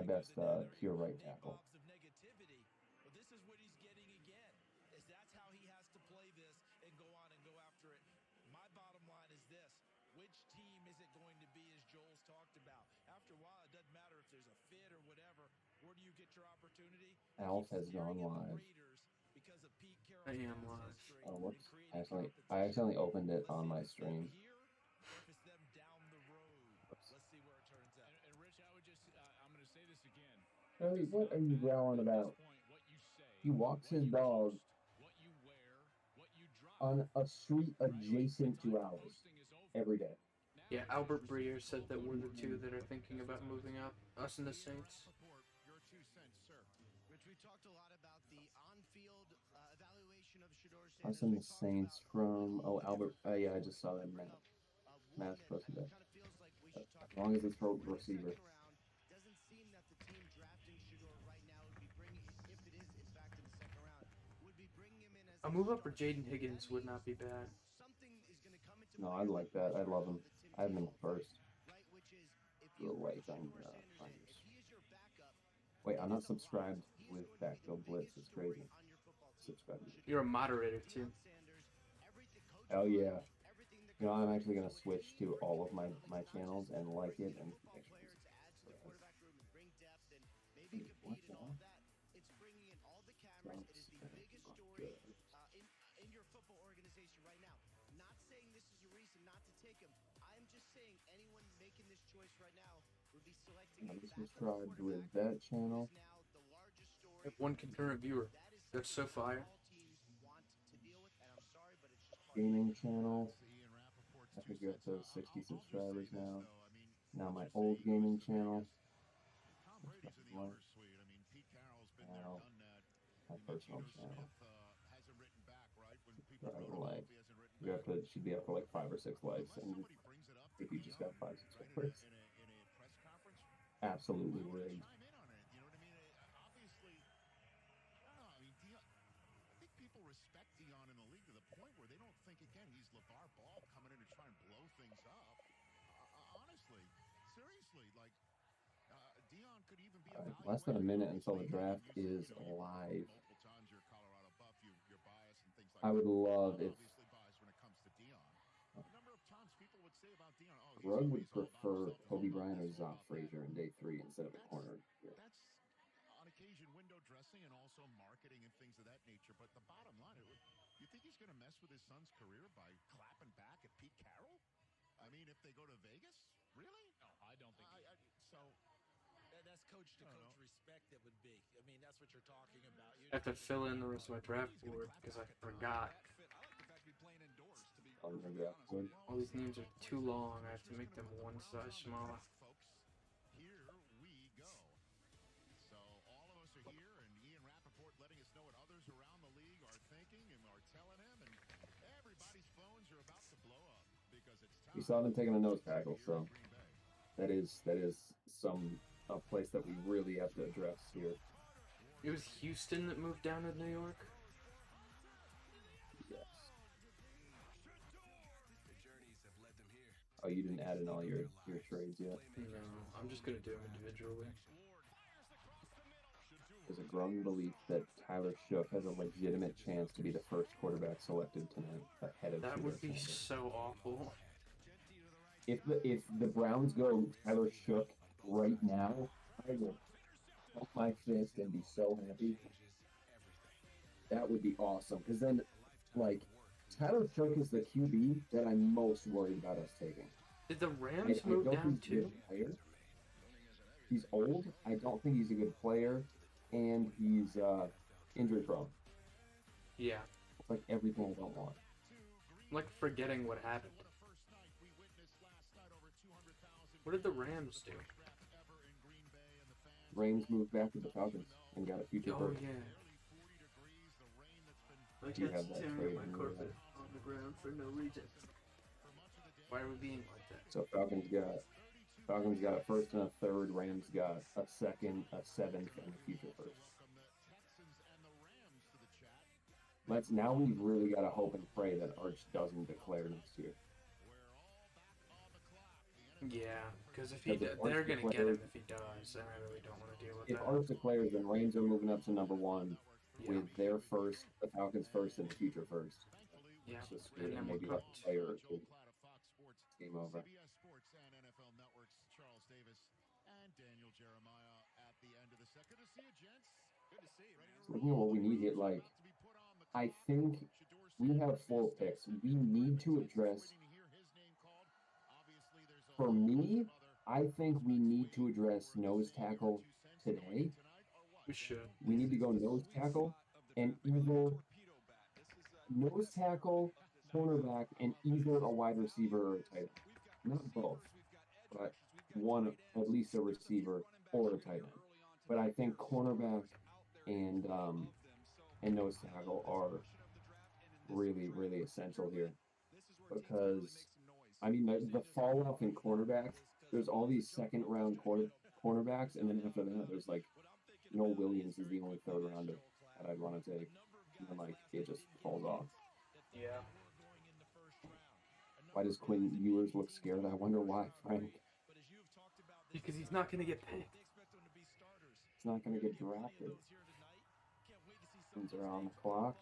best pure right tackle. But this is what he's getting again. Is that's how he has to play this and go on and go after it. My bottom line is this. Which team is it going to be, as Joel's talked about? After a while, it doesn't matter if there's a fit or whatever. Where do you get your opportunity? Alf has gone live. Because of Pete I Carroll's am past live. history Oh, whoops. in I creating accidentally competition. opened it Let's on see my if it's them stream. here or if it's them down the road. Whoops. Let's see where it turns out. And Rich, I would just, I'm going to say this again. Hey, what are you growling about? He walks his dog on a street adjacent to ours every day. Yeah, Albert Breer said that we're the two that are thinking about moving up. Us and the Saints. Your 2 cents, sir. Rich, we talked a lot about the on-field evaluation of Shedeur Sanders. Us and the Saints from Albert. Yeah, I just saw that map. Matt's posted that. As long as it's for receiver. Doesn't seem that the team drafting Shedeur right now would be bringing, if it is in fact in the second round, would be bringing him in as a move up for Jaden Higgins would not be bad. No, I like that. I love him. I have him in first. A little late on Finders. Wait, I'm not subscribed with Backfield Blitz. It's crazy. Subscribe. You're a moderator too. Oh yeah. You know, I'm actually gonna switch to all of my channels and like it and actually. It's bringing in all the cameras. It is the biggest story in your football organization right now. Not saying this is a reason not to take him. I'm just saying anyone making this choice right now would be selecting. I'm subscribed with that channel. If one concurrent viewer, that's so fire. Gaming channel. I think you're up to 60 subscribers now. Now my old gaming channel. Now my personal channel. Like, you have to should be up for like 5 or 6 likes, and if you just got 5 subscribers, absolutely rigged. People respect Deion in the league to the point where they don't think, again, he's LeVar Ball coming in to try and blow things up. Honestly, seriously, like, Deion could even be less than a minute until the draft is live. I would love if Rugg would prefer Kobe Bryant or Zoc Frazier in day 3 instead of a corner. That's on occasion window dressing and also marketing and things of that nature. But the bottom line, you think he's going to mess with his son's career by clapping back at Pete Carroll? I mean, if they go to Vegas? Really? No, I don't think so. That's coach-to-coach respect that would be. I mean, that's what you're talking about. I have to fill in the rest of my draft board because I forgot. All these names are too long. I have to make them one size smaller. Here we go. So all of us are here, and Ian Rappaport letting us know what others around the league are thinking and are telling him, and everybody's phones are about to blow up because it's time. You saw them taking a nose tackle, so that is a place that we really have to address here. It was Houston that moved down to New York? Yes. Oh, you didn't add in all your trades yet? No, I'm just going to do them individually. There's a growing belief that Tyler Shough has a legitimate chance to be the first quarterback selected tonight ahead of. That would be so awful. If the Browns go Tyler Shough right now, I will pump my fist and be so happy. That would be awesome, because then, like, Tyler Shough is the QB that I'm most worried about us taking. Did the Rams move down too? He's old. I don't think he's a good player, and he's injury prone. Yeah. It's like everything I don't want. I'm like forgetting what happened. What did the Rams do? Rams moved back to the Falcons and got a future first. Oh yeah. I Do you have kept that tearing trade my in carpet on the ground for no reason. Why are we being like that? So Falcons got a first and a third. Rams got a second, a seventh, and a future first. Now we've really got to hope and pray that Arch doesn't declare next year. Yeah, because if he Because if they're Arts gonna get him declares, if he does, and I really don't want to deal with if that. Arts declares, then Reigns are moving up to number one Yeah, with their first, the Falcons first, and the future first. yeah, It's just screw and them. then we're Maybe like cooked. a player or two. Game over. CBS Sports and NFL Network's Charles Davis and Daniel Jeremiah at the end of the set. Good to see you, gents. Good to see you, man. Looking at what we need here, like I think we have 4 picks. We need to address. For me, I think we need to address nose tackle today. We should. We need to go nose tackle and either nose tackle, cornerback, and either a wide receiver or a tight end. Not both, but one, at least a receiver or a tight end. But I think cornerback and nose tackle are really, really essential here because I mean the fall off in cornerbacks. There's all these second round cornerbacks, and then after that, there's like Noel Williams is the only third rounder that I'd want to take, and then like it just falls off. Yeah. Why does Quinn Ewers look scared? I wonder why, Frank. Because he's not gonna get picked. He's not going to get drafted. Things are on the clock.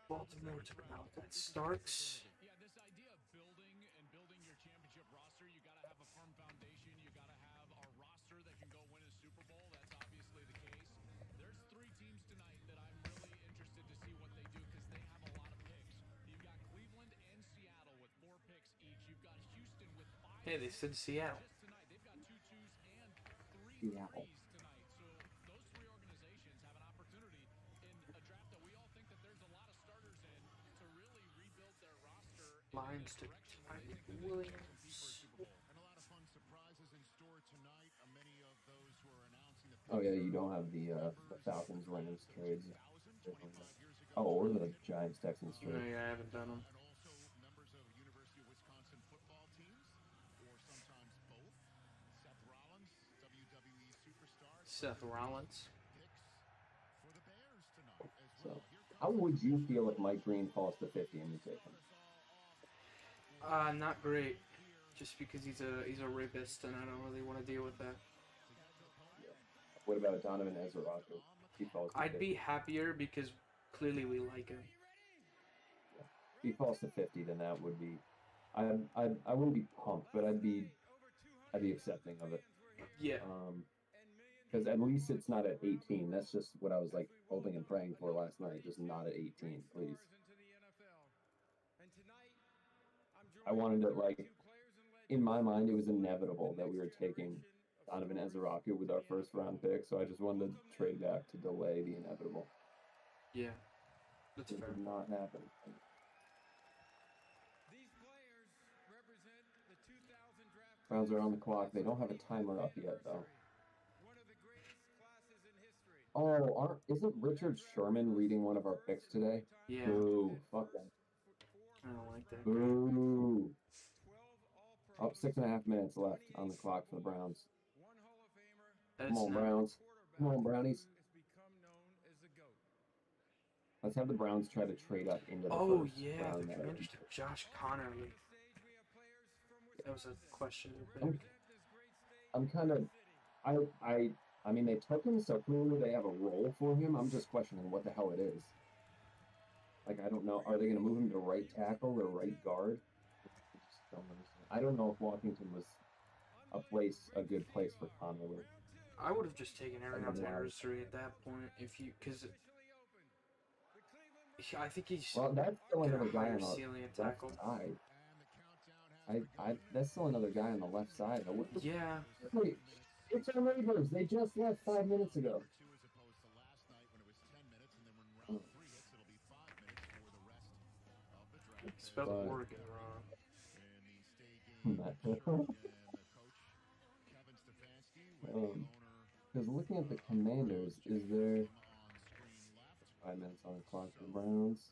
Baltimore took out that Starks. Yeah, this idea of building your championship roster, you got to have a firm foundation. You got to have a roster that can go win a Super Bowl. That's obviously the case. There's 3 teams tonight that I'm really interested to see what they do because they have a lot of picks. You've got Cleveland and Seattle with 4 picks each. You've got Houston with 5. Hey, they said Seattle. Just tonight, they've got 2 twos and 3 Seattle. threes tonight. So those 3 organizations have an opportunity in a draft that we all think that there's a lot of starters in to really rebuild their roster. Lions took Tyree Williams. And a lot of fun surprises in store tonight. Many of those who are announcing the Oh yeah, you don't have the Falcons Rams trades. Oh, or the Giants Texans No, trade. yeah, I haven't done them. and also members of University of Wisconsin football teams, or sometimes both. Seth Rollins, WWE superstar, Seth Rollins. picks for the Bears tonight as So, well. Here how would you feel if Mike Green falls to 50 and you take him? Not great. Just because he's a rapist and I don't really want to deal with that. What about Donovan Ezra-Rocker? He falls to I'd 50. be happier because clearly we like him. If he falls to 50, then that would be. I wouldn't be pumped, but I'd be accepting of it. Yeah. Because at least it's not at 18. That's just what I was like hoping and praying for last night. Just not at 18, please. I wanted to like, in my mind, it was inevitable that we were taking Donovan Ezra-Rocker with our first round pick. So I just wanted to trade back to delay the inevitable. Yeah. That's It fair. did not happen. Browns are on the clock. They don't have a timer up yet, though. Oh, isn't Richard Sherman reading one of our picks today? Yeah. Boo. Fuck that. I don't like that. Boo. Oh, 6.5 minutes left on the clock for the Browns. That's Come on, not- Browns. Come on, Brownies. Let's have the Browns try to trade up into the Oh first yeah, round. the there. Commanders took Josh Connerly. That was a questionable I'm, pick. I'm kind of, I mean, they took him, so clearly they have a role for him. I'm just questioning what the hell it is. Like, I don't know. Are they going to move him to right tackle or right guard? I don't know if Washington was a good place for Connerly. I would have just taken Aaron I don't know. Nursery at that point because I think he's Well, that's still got another a guy higher on the ceiling at left tackle. side. That's still another guy on the left side. Yeah, Wait, it's our neighbors. They just left 5 minutes ago. spelled But- Oregon wrong. Because looking at the Commanders, is there 5 minutes on the clock for the Browns?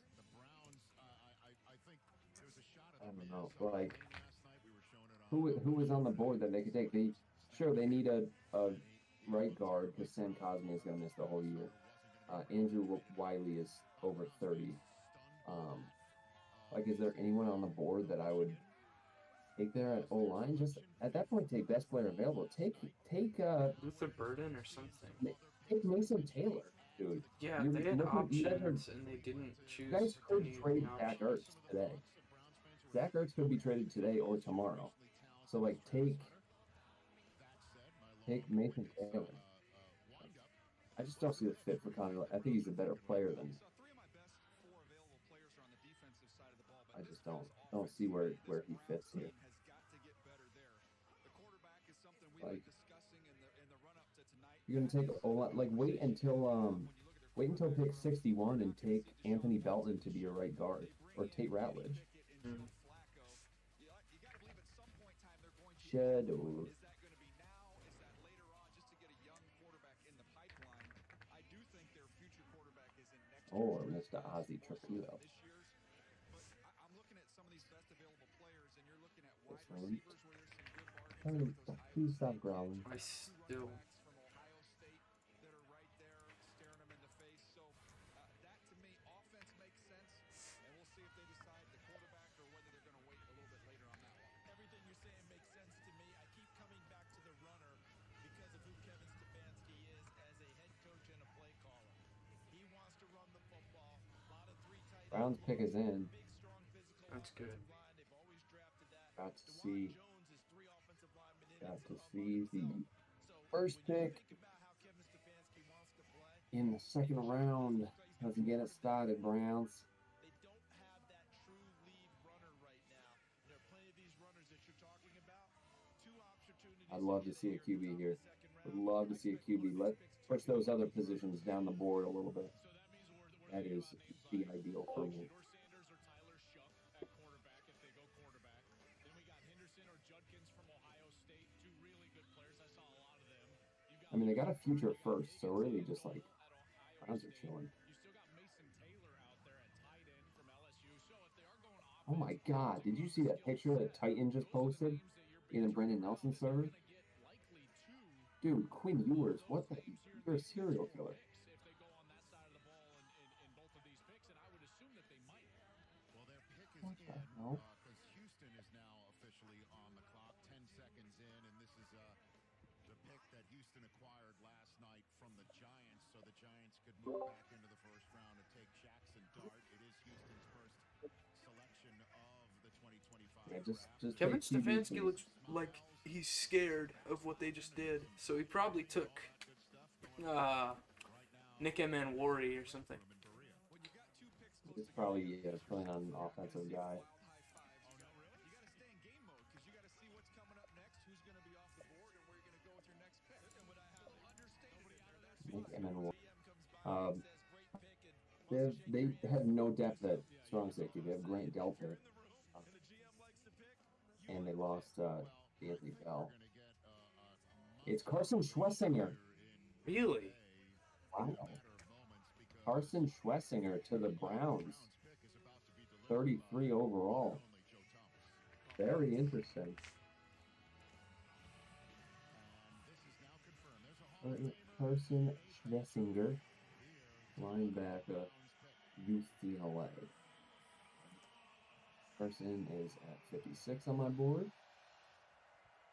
I don't know. Like, who was on the board that they could take? They need a right guard because Sam Cosmi is going to miss the whole year. Andrew Wiley is over 30. Like, is there anyone on the board that I would take there at O line? Just at that point, take best player available. Luther Burden or something. Take Mason Taylor, dude. Yeah, You they had look at you guys are options and they didn't you choose guys could any of trade the Zach options. Ertz today. Zach Ertz could be traded today or tomorrow. So like take Mason Taylor. I just don't see the fit for Conner. I think he's a better player than. I just don't see where he fits here. Like you're gonna take a lot. Like wait until pick 61 and take Anthony Belton to be your right guard or Tate Ratledge. Mm. Shadow. Oh, Mr. Ozzy Trapilo. Please stop growling. I still. Brown's pick is in. That's good. Got to see the first pick in the second round. Doesn't get us started, Browns. I'd love to see a QB here. Would love to see a QB. Let's push those other positions down the board a little bit. That is the ideal for me. I mean, they got a future first, so really just like Browns are chilling. Oh my God! Did you see that picture that Titan just posted in the Brendan Nelson server? Dude, Quinn Ewers, what the? You're a serial killer. What the hell? Houston is now officially on the clock, 10 seconds in, and this is the pick that Houston acquired last night from the Giants, so the Giants could move back into the first round and take Jackson Dart. It is Houston's first selection of the 2025 Yeah, just Kevin take QB, Stefanski please. looks like he's scared of what they just did, so he probably took Nick Emanwari or something. It's probably playing on an offensive guy. Nick Emanwari. They have no depth at strong safety. They have Grant Delpit, and they lost Anthony Bell. It's Carson Schwessinger. Really? Wow. Carson Schwessinger to the Browns. 33 overall. Very interesting. Carson Schwessinger, linebacker, UCLA. Carson is at 56 on my board.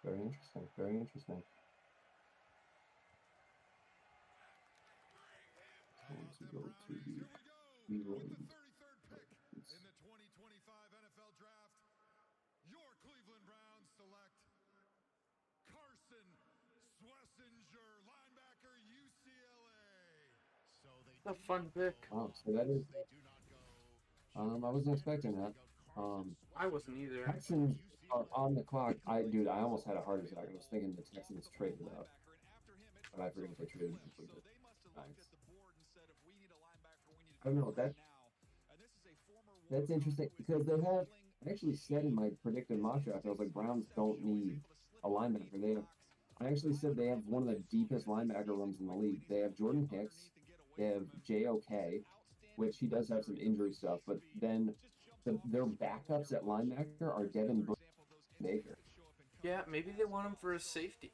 Very interesting. Very interesting. Time to go to the Cleveland. In the 2025 NFL Draft, your Cleveland Browns select Carson Schwessinger, linebacker, UCLA. So A fun pick. Oh, so that is. I wasn't expecting that. I wasn't either. Texans are on the clock. I almost had a heart attack. I was thinking the Texans traded up, but I forgot they traded completely. Nice. I don't know that's interesting because they have. I actually said in my predicted mock draft, I was like, Browns don't need a linebacker. I actually said they have one of the deepest linebacker rooms in the league. They have Jordan Hicks, they have JOK, which he does have some injury stuff, but then their backups at linebacker are Devin Baker. Yeah, maybe they want him for a safety.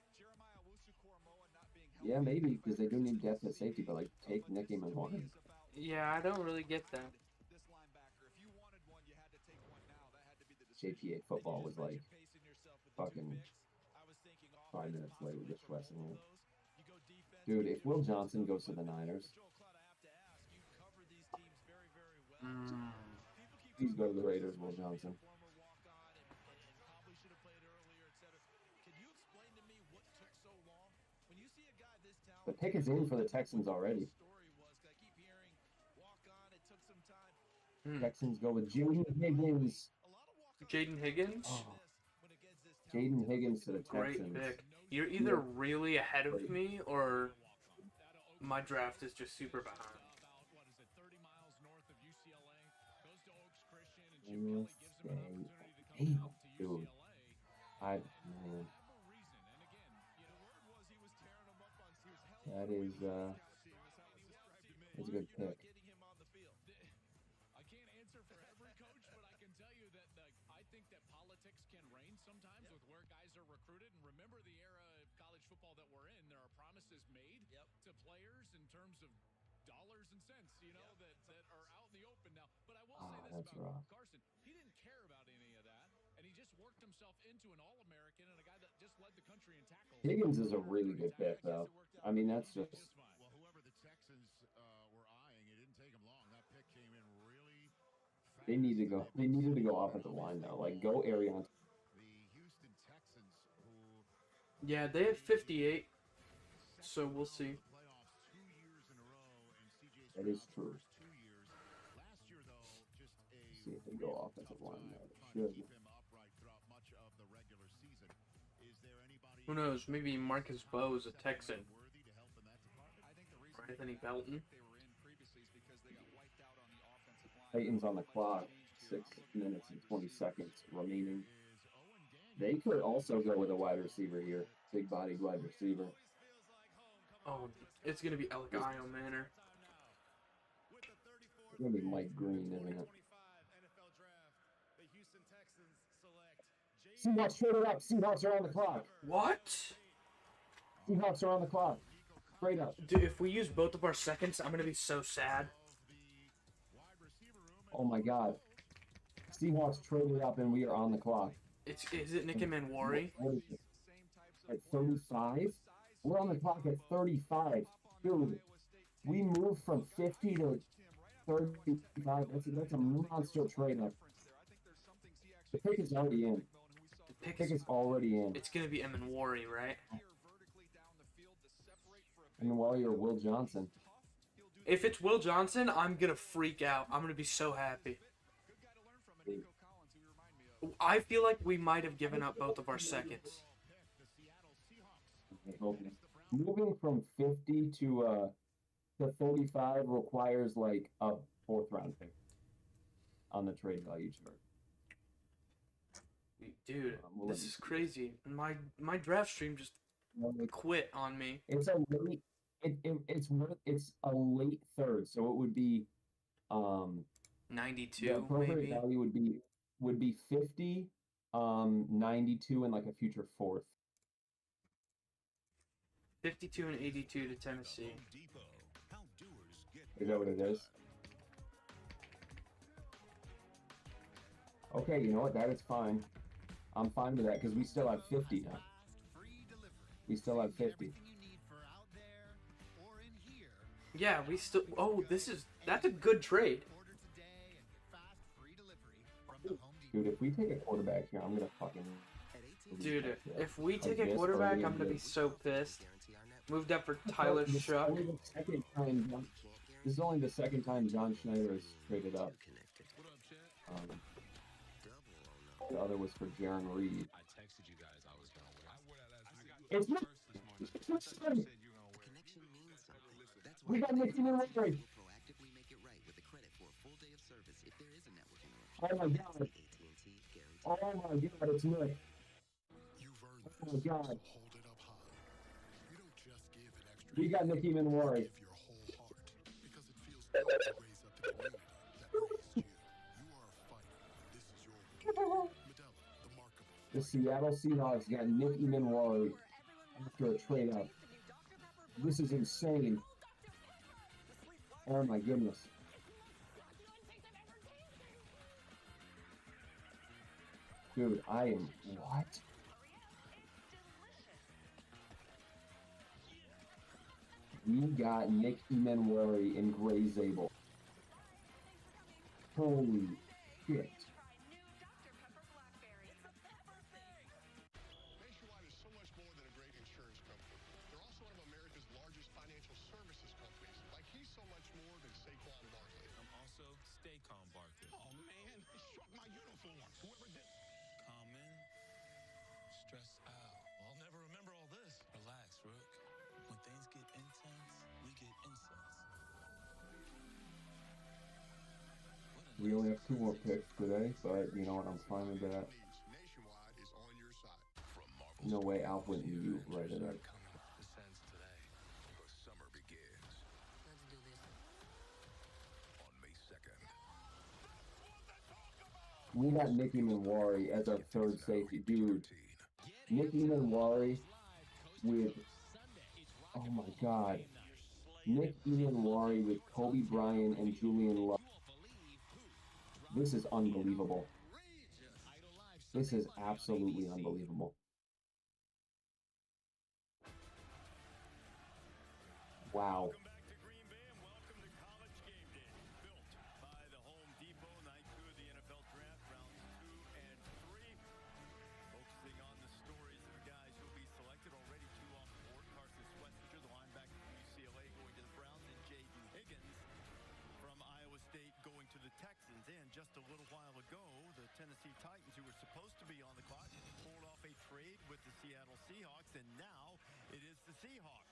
Yeah, maybe because they do need depth at safety, but like take Nick Emanwari. Yeah, I don't really get that. JPA football was like fucking 5 minutes late with just wrestling it. Dude, if Will Johnson goes to the Niners, please go to the Raiders, Will Johnson. The pick is in for the Texans already. Texans go with Jaden Higgins. Jaden Higgins? Oh, Jaden Higgins to the Great Texans. pick. You're either really ahead of me or my draft is just super behind. Damn, dude. Man. That is, that's a good pick. I can't answer for every coach, but I can tell you that I think that politics can reign sometimes with where guys are recruited. And remember the era of college football that we're in. There are promises made to players in terms of dollars and cents, that are out in the open now. But I will say this about Carson. He didn't care about any of that, and he just worked himself into an All-American and a guy that just led the country in tackles. Higgins is a really good pick, though. I mean, that's just... Well, whoever the Texans were eyeing, it didn't take them long. That pick came in really fast. They needed to go offensive line, though. Like, go Arians. The Houston Texans, who Yeah, they have 58, so we'll see. playoffs 2 years in a row, and CJ That is Stroud's true. first 2 years. Last year, though, just a See if they go offensive line. time They to should. keep him upright throughout much of the regular season. Is there anybody Who knows? Maybe Marcus Bowe's a Texan. worthy to help in that department? I think the reason Or Anthony Belton. they were in previously is because they got wiped out on the offensive line. Titans on the clock. 6 minutes and 20 seconds remaining. They could also go with a wide receiver here. Big-bodied wide receiver. Oh, it's going to be Elgaio Manor. It's going to be Mike Green, isn't it? Seahawks traded up. Seahawks are on the clock. What? Seahawks are on the clock. Straight up. Dude, if we use both of our seconds, I'm going to be so sad. Oh my god. Seahawks traded up and we are on the clock. Is it Nick Manwari? What is it? At 35? We're on the clock at 35. Dude, we moved from 50 to 35. That's a monster trade up. The pick is already in. The Pick is already in. It's going to be Manwari, right? And while you're Will Johnson. If it's Will Johnson, I'm going to freak out. I'm going to be so happy. I feel like we might have given up both of our seconds. Moving from 50 to 35 requires like a 4th round pick on the trade value chart. Dude, this is crazy. My draft stream just quit on me. It's a late. It's a late 3rd, so it would be 92 the appropriate maybe. value would be 50, 92, and like a future 4th. 52 and 82 to Tennessee. Is that what it is? Okay, you know what? That is fine. I'm fine with that because we still have 50 now. We still have 50. Yeah, we still. Oh, that's a good trade. Dude, if we take a quarterback here, I'm gonna fucking. Dude, if we take a quarterback, I'm gonna be so pissed. Moved up for Tyler Shuck. This is only the second time John Schneider has traded up. The other was for Jaron Reed. I texted you guys I was gonna win. It's not. We got Nick Manwari. Oh my god. Oh my god, it's Nick. Oh my god. We got Nicky Manwari. The Seattle Seahawks got Nicky Manwari after a trade up. This is insane. Oh my goodness. Dude, I am what? We got Nick Emenwari and Gray Zabel. Holy shit. Nationwide is so much more than a great insurance company. They're also one of America's largest financial services companies. Like he's so much more than Saquon Barkley. I'm also Staycom Barkley. Oh man, he struck my uniform. Whoever did. Calm in, stress out. I'll never remember all this. Relax, Rook. When things get intense, we get incense. We only have 2 more picks today, but you know what? I'm fine with that. Nationwide is on your side. From Marvel's No way Alf wouldn't you right it up. descends today. The summer begins Let's do this. on May 2nd. We got Nicky Manwari as our third safety. Dude, Nicky Manwari with, oh my god. Nick Manwari with Kobe Bryant and Julian Love. This is unbelievable. This is absolutely unbelievable. Wow. Welcome back to Green Bay and welcome to College Game Day. Built by the Home Depot, night 2 of the NFL Draft, rounds 2 and 3. Focusing on the stories of guys who'll be selected. Already 2 off the board. Carson Schwetzinger, the linebacker from UCLA, going to the Browns, and Jaden Higgins from Iowa State going to the Texans. And just a little while ago, the Tennessee Titans, who were supposed to be on the clock, pulled off a trade with the Seattle Seahawks, and now it is the Seahawks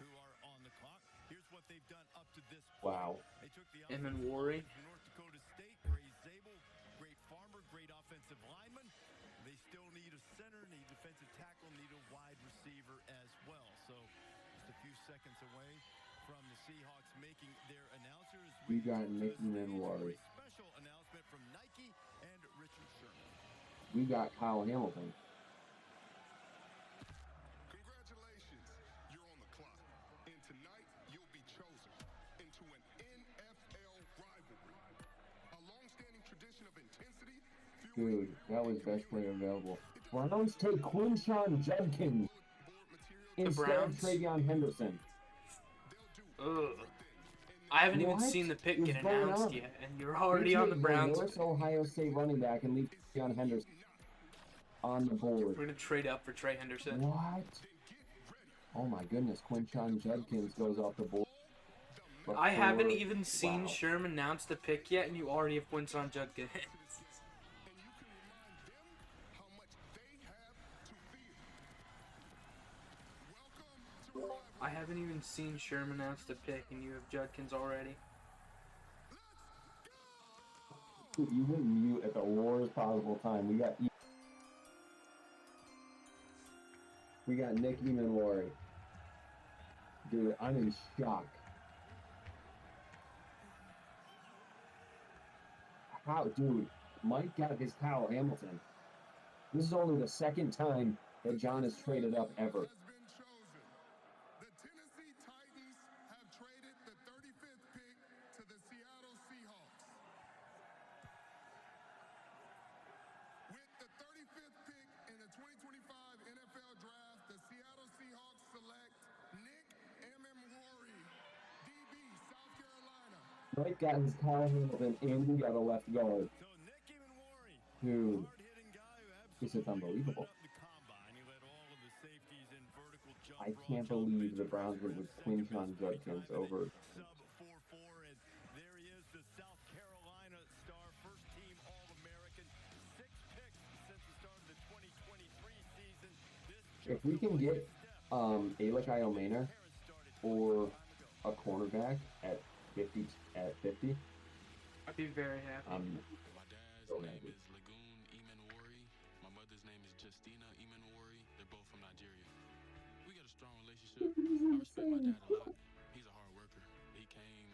who are on the clock. Here's what they've done up to this point. Wow. They took the Emenwari. from North Dakota State, Gray Zabel, great farmer, great offensive lineman. They still need a center, need defensive tackle, need a wide receiver as well. So just a few seconds away from the Seahawks making their announcers. We got turn to Nick the stage for Manwari. a special announcement from Nike and Richard Sherman. We got Kyle Hamilton. Congratulations, you're on the clock. And tonight, you'll be chosen into an NFL rivalry. A long-standing tradition of intensity. Dude, that was best player available. Browns take Quinshawn Judkins instead of Browns? Travion Henderson. Ugh. I haven't even What seen the pick is get going announced on? yet, and you're already on the Take Browns. Norris Ohio State running back and leave Travion Henderson on the board. We're gonna trade up for Trey Henderson. What? Oh my goodness, Quinshawn Judkins goes off the board. I haven't before- even seen wow. Sherm announce the pick yet, and you already have Quinton Judkins. And you can remind them how much they have to fear. Welcome to rivalry. I haven't even seen Sherm announce the pick, and you have Judkins already. Dude, you went mute at the worst possible time. We got Nick Emenwari. Dude, I'm in shock. How, dude? Mike got his Kyle Hamilton. This is only the second time that John has traded up ever. Has been chosen. The Tennessee Titans have traded the 35th pick to the Seattle Seahawks. With the 35th pick in the 2025 NFL Draft, the Seattle Seahawks select Nick Emenwari, DB, South Carolina. Mike got his Kyle Hamilton and we got a left guard. So Nick Emenwari, Dude, hard-hitting guy who this is unbelievable. the combine. He led all of the safeties in vertical jump I roll, can't jump believe pitch, the Browns went with Quinshawn Judkins over. sub 4-4, and there he is, the South Carolina star, first team All-American, 6 picks since the start of the 2023 season. This If we can get Alec Iomena Harris started or a cornerback at 50, I'd be very happy. My dad's So name happy. is Lagoon Emenwari. My mother's name is Justina Emenwari. They're both from Nigeria. We got a strong relationship. I respect my dad a lot. He's a hard worker. He came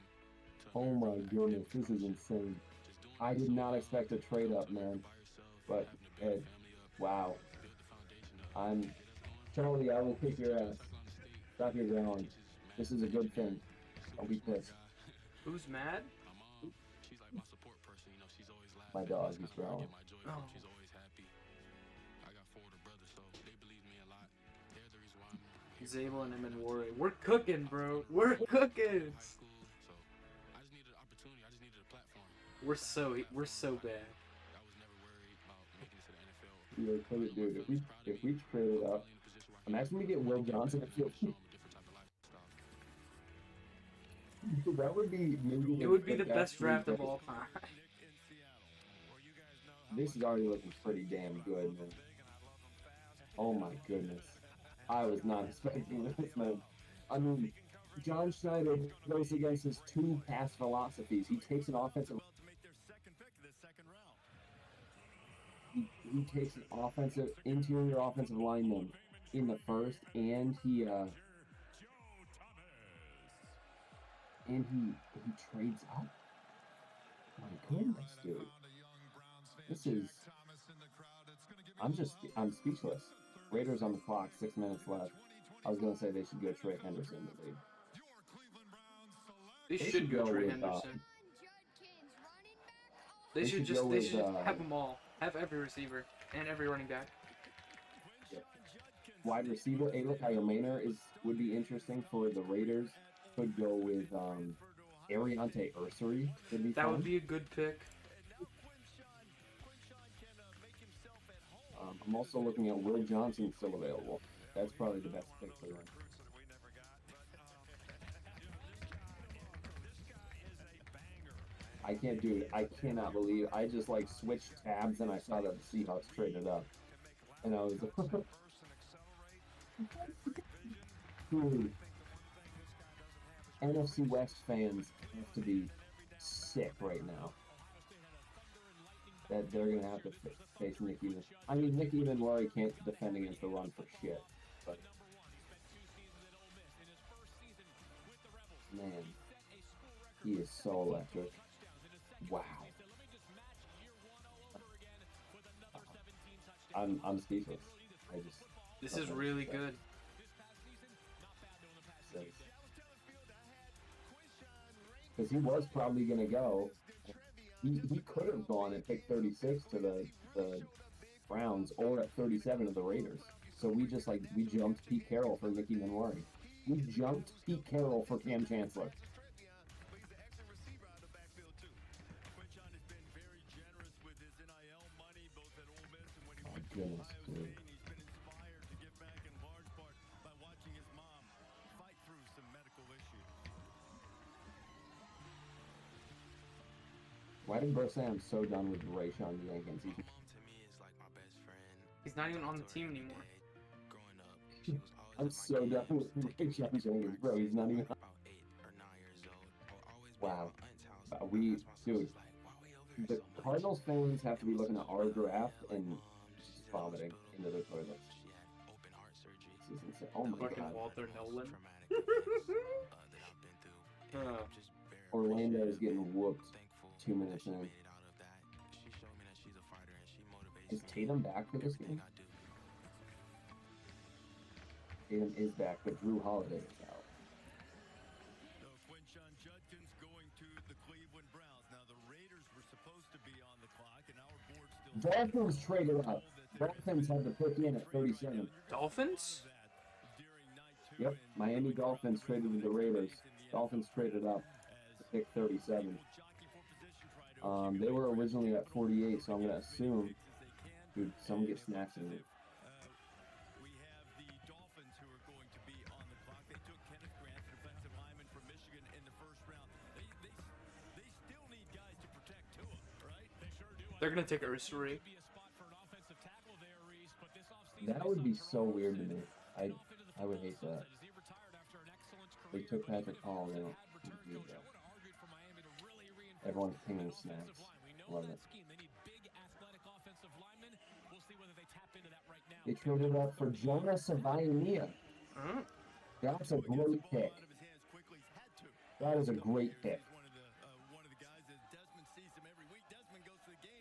to Oh my America goodness, academic this is first. insane. Just doing I it did so not hard. expect a trade up, To man. America by yourself, But, having to build Ed, a family up, wow. build the foundation up. I'm Get us going. Charlie, I will kick your ass. Stuck on the state. Stop your growling. This is a good thing. Don't be pissed. Who's mad? My mom, she's like my support person. You know, she's always laughing. My dog, That's he's kinda where I growling. get my joy from. Oh. She's always happy. Zabel and Warren. We're cooking, bro. We're cooking. High school, so I just needed an opportunity. I just needed a platform. We're so bad. I was never worried about making it to the NFL. Yeah, tell you, dude, if we trade it up, imagine we get Will Johnson at 50. Show them a different type of lifestyle. That would be maybe It would be the best best draft of trade. all time. This is already looking pretty damn good, man. Oh my goodness. I was not expecting this, man. I mean, John Schneider goes against his two past philosophies. He takes an offensive. He takes an interior offensive lineman in the first, and he trades up. My goodness, dude. This is. I'm speechless. Raiders on the clock, 6 minutes left. I was gonna say they should go Trey Henderson, but They They should go Trey with, Henderson. they They should should go just with, have them all. Have every receiver and every running back. wide receiver Alec Ayomena would be interesting for the Raiders. Could go with Ariante Ursary. Could be That fun. would be a good pick. I'm also looking at Will Johnson still available. That's probably the best pick for them. I can't do it. I cannot believe I just like switched tabs and I saw that the Seahawks traded up, and I was dude. NFC West fans have to be sick right now. That they're gonna have to face Nick Even. I mean, Nick Evenwari can't defend against the run for shit, but man, he is so electric. Wow. I'm speechless. This is really good. Because he was probably gonna go. He could have gone and picked 36 to the Browns or at 37 to the Raiders. So we jumped Pete Carroll for Mickey Manwari. We jumped Pete Carroll for Cam Chancellor. Oh goodness, dude. Why did Bro say I'm so done with Rayshawn Jenkins? My mom to me is like my best friend. He's not even on the team anymore. Growing up, she was always I'm at so my done games, with taking Rayshawn trips Jenkins, bro. He's not even. about 8 or 9 years old. I would always be Wow. at my aunt's house. We, That's why my dude, sister's like, why we over here the so much? Cardinals fans have to be looking at our draft and Mom, just she's in the vomiting hospital. into their toilets. She had open heart surgery. This is insane. Oh my Fucking god. Walter Nolan. Traumatic events, that I've been through. And I'm just very Orlando is appreciative getting and whooped thankful 2 minutes that she in. made it out of that. She showed me that she's a fighter and she motivates Is me Tatum back for in this everything game? I do. Tatum is back, but Drew Holiday is out. Quinshon Judkins going to the Cleveland Browns. Now the Raiders were supposed to be on the clock, and our board still. Dolphins traded up. Dolphins had to pick in at 37. Dolphins? Yep, Miami Dolphins traded with the Raiders. Dolphins traded up to pick 37. They were originally at 48, so I'm gonna assume, dude, someone gets snacks in it. We have the Dolphins who are going to be on the clock. They took Kenneth Grant, the defensive lineman from Michigan, in the first round. They still need guys to protect Tua, right? They sure do. They're gonna take Ursary. Be a spot for an offensive tackle there, Reese, but this offseason That would be so weird to me. I would hate that. he retired after an excellent They career. took Patrick Hall, they don't need that. Everyone's pinging snacks. Love it. They traded up for Jonas Savaiania. Huh? That's a great pick. That is a great pick.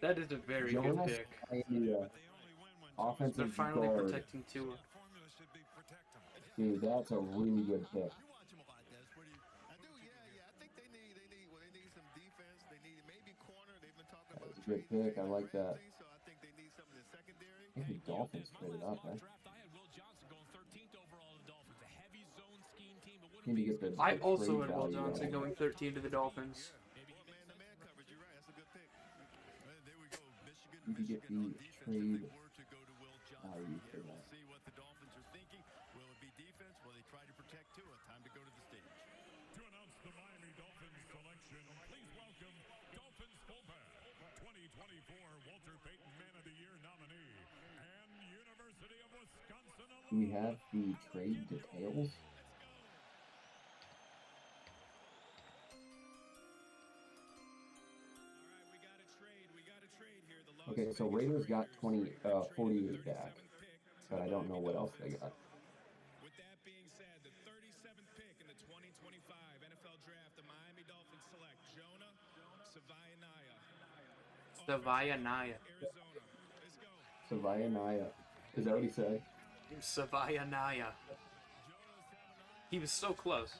That is a very good Jonas pick. Savaiania. They're Offensive finally guard. protecting Tua. Dude, that's a really good pick. That was a good pick. I like that. I think the Dolphins traded up, man. Need to get the I trade also had Will value Johnson out. going 13 to the Dolphins. Man-to-man coverage, you're right. That's a good pick. There we go. Michigan, You can get Michigan on the defense. trade If they were to go to Will Johnson, value for we'll that. see what the Dolphins are thinking. Will it be defense? Will they try to protect Tua? Time to go to the stage. To announce the Miami Dolphins selection, please welcome Dolphins fullback, 2024 Walter Payton Man of the Year nominee, and University of Wisconsin Do we alum. have the trade details? Okay, so Raiders got 48 back, but I don't know what else they got. With that being said, the 37th pick in the 2025 NFL Draft, the Miami Dolphins select Jonah Savaianaya, Savaianaya. Arizona. Let's go. Savaianaya. Is that what he said? Savaianaya. He was so close.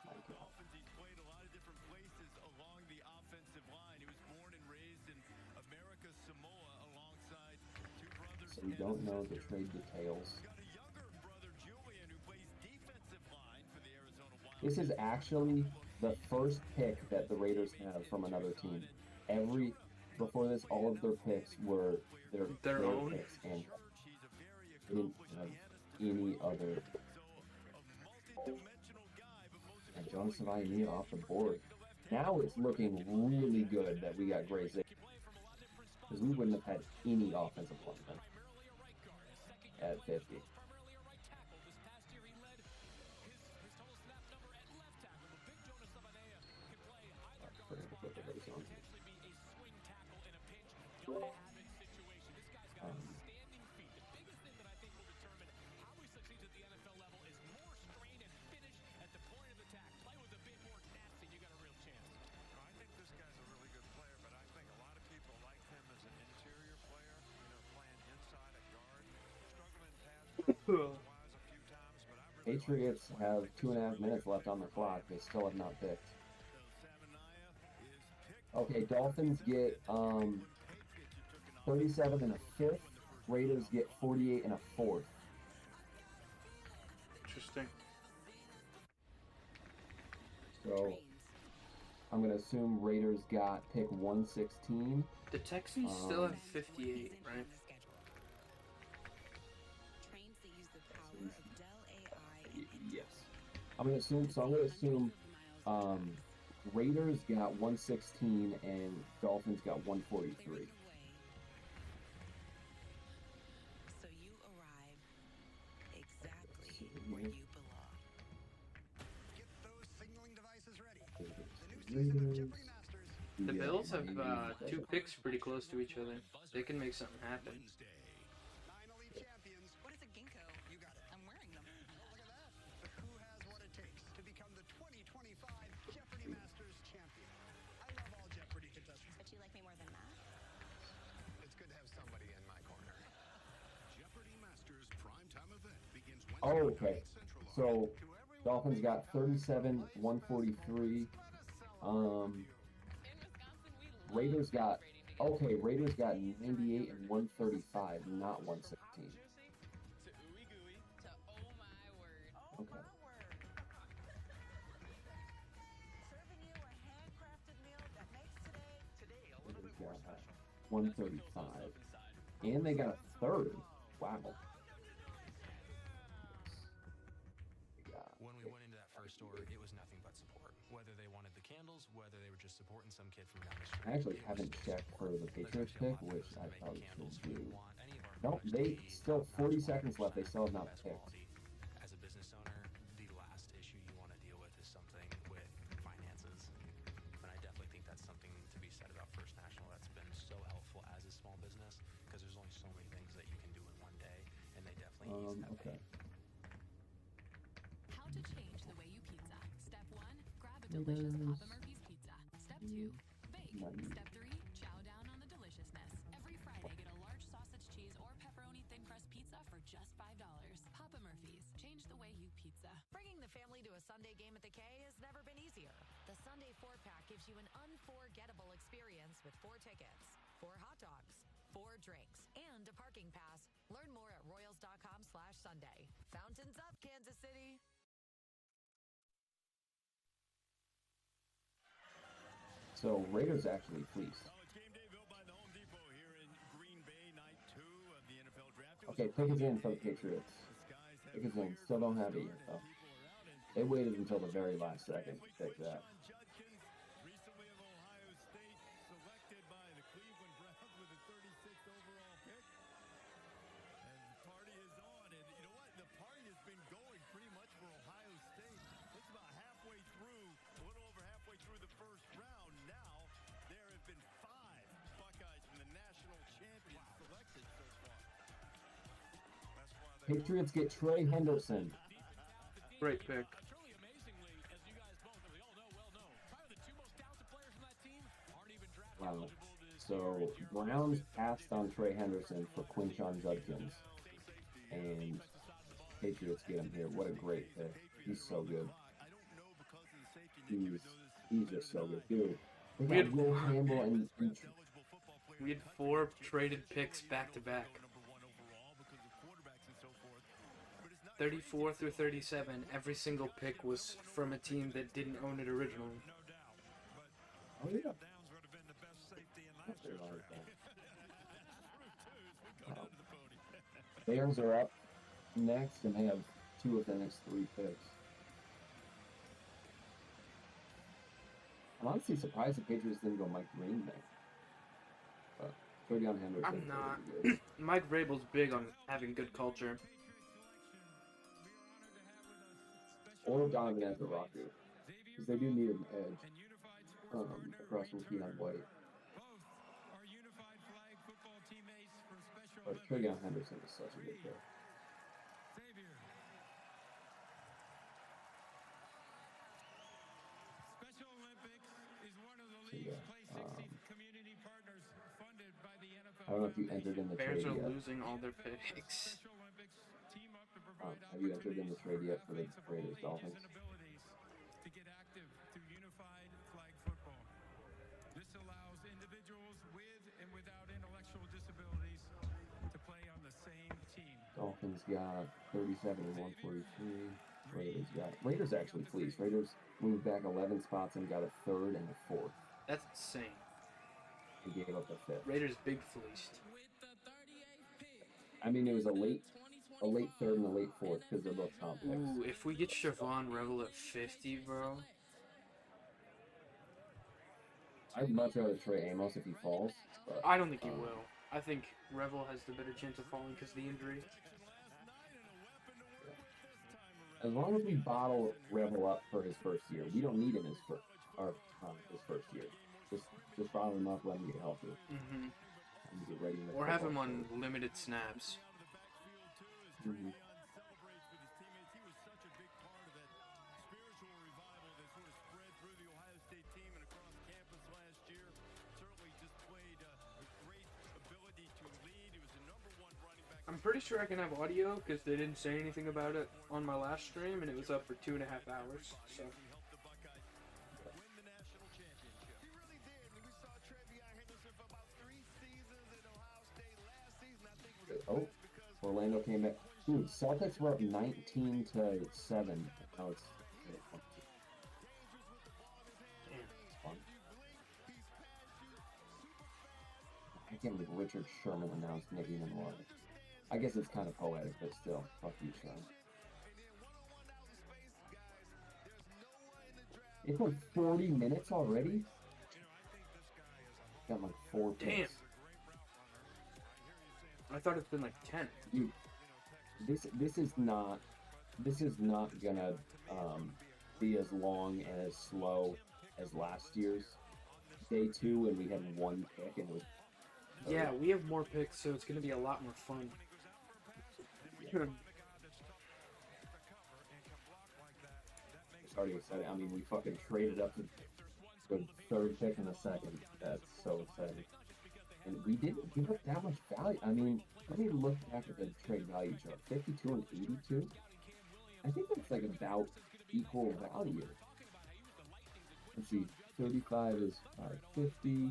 My God. He's played a lot of different places along the offensive line. He was born and raised in America, Samoa, alongside two brothers. So we don't know the trade details. Got a younger brother, Julian, who plays defensive line for the Arizona Wildcats. This is actually the first pick that the Raiders have from another team. Before this, all of their picks were their own? picks, and they didn't have any other. And John Savaianaya off the board. Now it's looking really good that we got Gray Zig, because we wouldn't have had any offensive linemen at 50. I think this guy's a really good player, but I think a lot of people like him as an interior player, playing inside a guard, struggling pass wise a few times, but I really Patriots have 2.5 minutes left on the clock. They still have not picked. Okay, Dolphins get 37 and a fifth. Raiders get 48 and a fourth. Interesting. So I'm gonna assume Raiders got pick 116. The Texans still have 58, right? Yes. I'm gonna assume Raiders got 116 and Dolphins got 143. So you arrive exactly where you belong. get those signaling devices ready. Raiders. The Yeah, Bills have Raiders. 2 picks pretty close to each other. They can make something happen. Finally champions. What is a ginkgo? You got it. I'm wearing them. Look at that. Who has what it takes to become the 2025 Jeopardy Masters champion? I love all Jeopardy contestants. But you like me more than Matt? It's good to have somebody in my corner. Jeopardy Masters primetime event begins Oh, Wednesday okay. night Central. So Dolphins got 37, 143. Raiders got 98 and 135, not 116. To ooey gooey. To oh my word. Okay. Serving you a handcrafted meal that makes today a little Raiders bit more got special. 135, and they got a third. Wow. When we went into that first store, it was nothing but support. Whether they wanted the candles, whether they were just supporting some kid from down the street. I actually It was haven't checked for the Patriots there's pick, actually a lot of which places I making probably candles. should We do. want any of our No, they employees still to 40 have seconds left. They still have not best picked. quality. As a business owner, the last issue you want to deal with is something with finances. And I definitely think that's something to be said about First National that's been so helpful as a small business, because there's only so many things that you can do in one day, and they definitely ease that Okay. pain. How to change the way you pizza. Step 1, grab a delicious Papa Murphy's pizza. Step 2, bake. Step 3, chow down on the deliciousness. Every Friday, get a large sausage, cheese, or pepperoni thin crust pizza for just $5. Papa Murphy's. Change the way you pizza. Bringing the family to a Sunday game at the K has never been easier. The Sunday 4-pack gives you an unforgettable experience with 4 tickets, 4 hot dogs, 4 drinks, and a parking pass. Learn more at royals.com/Sunday. Fountains up, Kansas City. So Raiders actually fleeced. Well, it's game day built by the Home Depot here in Green Bay, night 2 of the NFL draft. It was Okay, a pick us rainy in for the day. Patriots. The skies had Pick us in. cleared Still don't for have it the yet, start, though. and people around, and They waited until the very last second to pick that. Judkins, recently of Ohio State, selected by the Cleveland Browns with the 36th overall pick. And the party is on. And you know what? The party has been going pretty much for Ohio State. It's about halfway through, a little over halfway through the first round. Now, there have been 5 Buckeyes from the national champions selected so far. That's why they Patriots get Trey Henderson. Great pick. Truly amazingly, as you guys both, we all know, well know, probably the 2 most talented players from that team aren't even draft Wow. eligible this So Browns passed on Trey Henderson for Quinshon Judkins, and Patriots get him here. What a great pick! He's so good. He's just so good, dude. They We got had- Will Campbell and We had 4 traded picks back to back. 34 through 37. Every single pick was from a team that didn't own it originally. Oh yeah. Bears are up next, and they have 2 of the next 3 picks. I'm honestly surprised the Patriots didn't go Mike Green there. But Travion Henderson. I'm is not. really good. Mike Vrabel's big on having good culture. Or Donovan Ezra-Raku, because they do need an edge across from Keon White. But Travion Henderson is such a good pick. Special Olympics is one of the So, league's yeah, Play 60 community partners funded by the NFL. I don't know if you entered in the Bears trade are yet. losing all their picks. Special Olympics team up to provide Have you entered in the trade yet for the Raiders Dolphins? and abilities to get active through unified flag football. This allows individuals with and without intellectual disabilities to play on the same team. Dolphins got 37 and 143. Raiders actually fleeced. Raiders moved back 11 spots and got a 3rd and a 4th. That's insane. They gave up the 5th. Raiders big fleeced. I mean, it was a late 3rd and a late 4th because they're both top picks. Ooh, if we get Siobhan Revel at 50, bro. I'd much rather Trey Amos if he falls. But, I don't think he will. I think Revel has the better chance of falling because of the injury. As long as we bottle Revel up for his first year, we don't need him his first year. Just bottle him up, let him get healthy. Mm-hmm. And get ready to Or have football him on season. limited snaps. Mhm. I'm pretty sure I can have audio because they didn't say anything about it on my last stream, and it was up for 2.5 hours. So. Oh, Orlando came back. Dude, Celtics were up 19-7. Now it's Damn. fun. I can't believe Richard Sherman announced Nicky Manwari. I guess it's kind of poetic, but still, fuck you, Sherman. It's like 40 minutes already? Got like 4 picks. Damn. I thought it's been like 10. Dude, this is not gonna be as long and as slow as last year's day 2 when we had 1 pick and it was Yeah, we have more picks, so it's gonna be a lot more fun. It's already exciting. I mean, we fucking traded up to the 3rd pick and the 2nd. That's so exciting. And we didn't give up that much value. I mean, let me look back at the trade value chart. 52 and 82. I think that's like about equal value. Let's see. 35 is 550.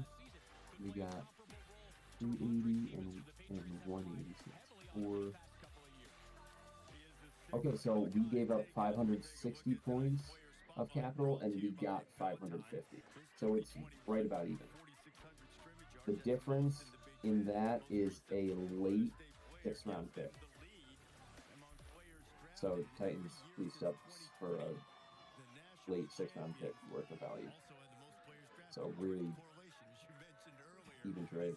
We got 280 and 180. So that's 4. Okay, so we gave up 560 points of capital, and we got 550. So it's right about even. The difference in that is a late 6th-round pick. So Titans leased up for a late 6th-round pick worth of value. So really even trade.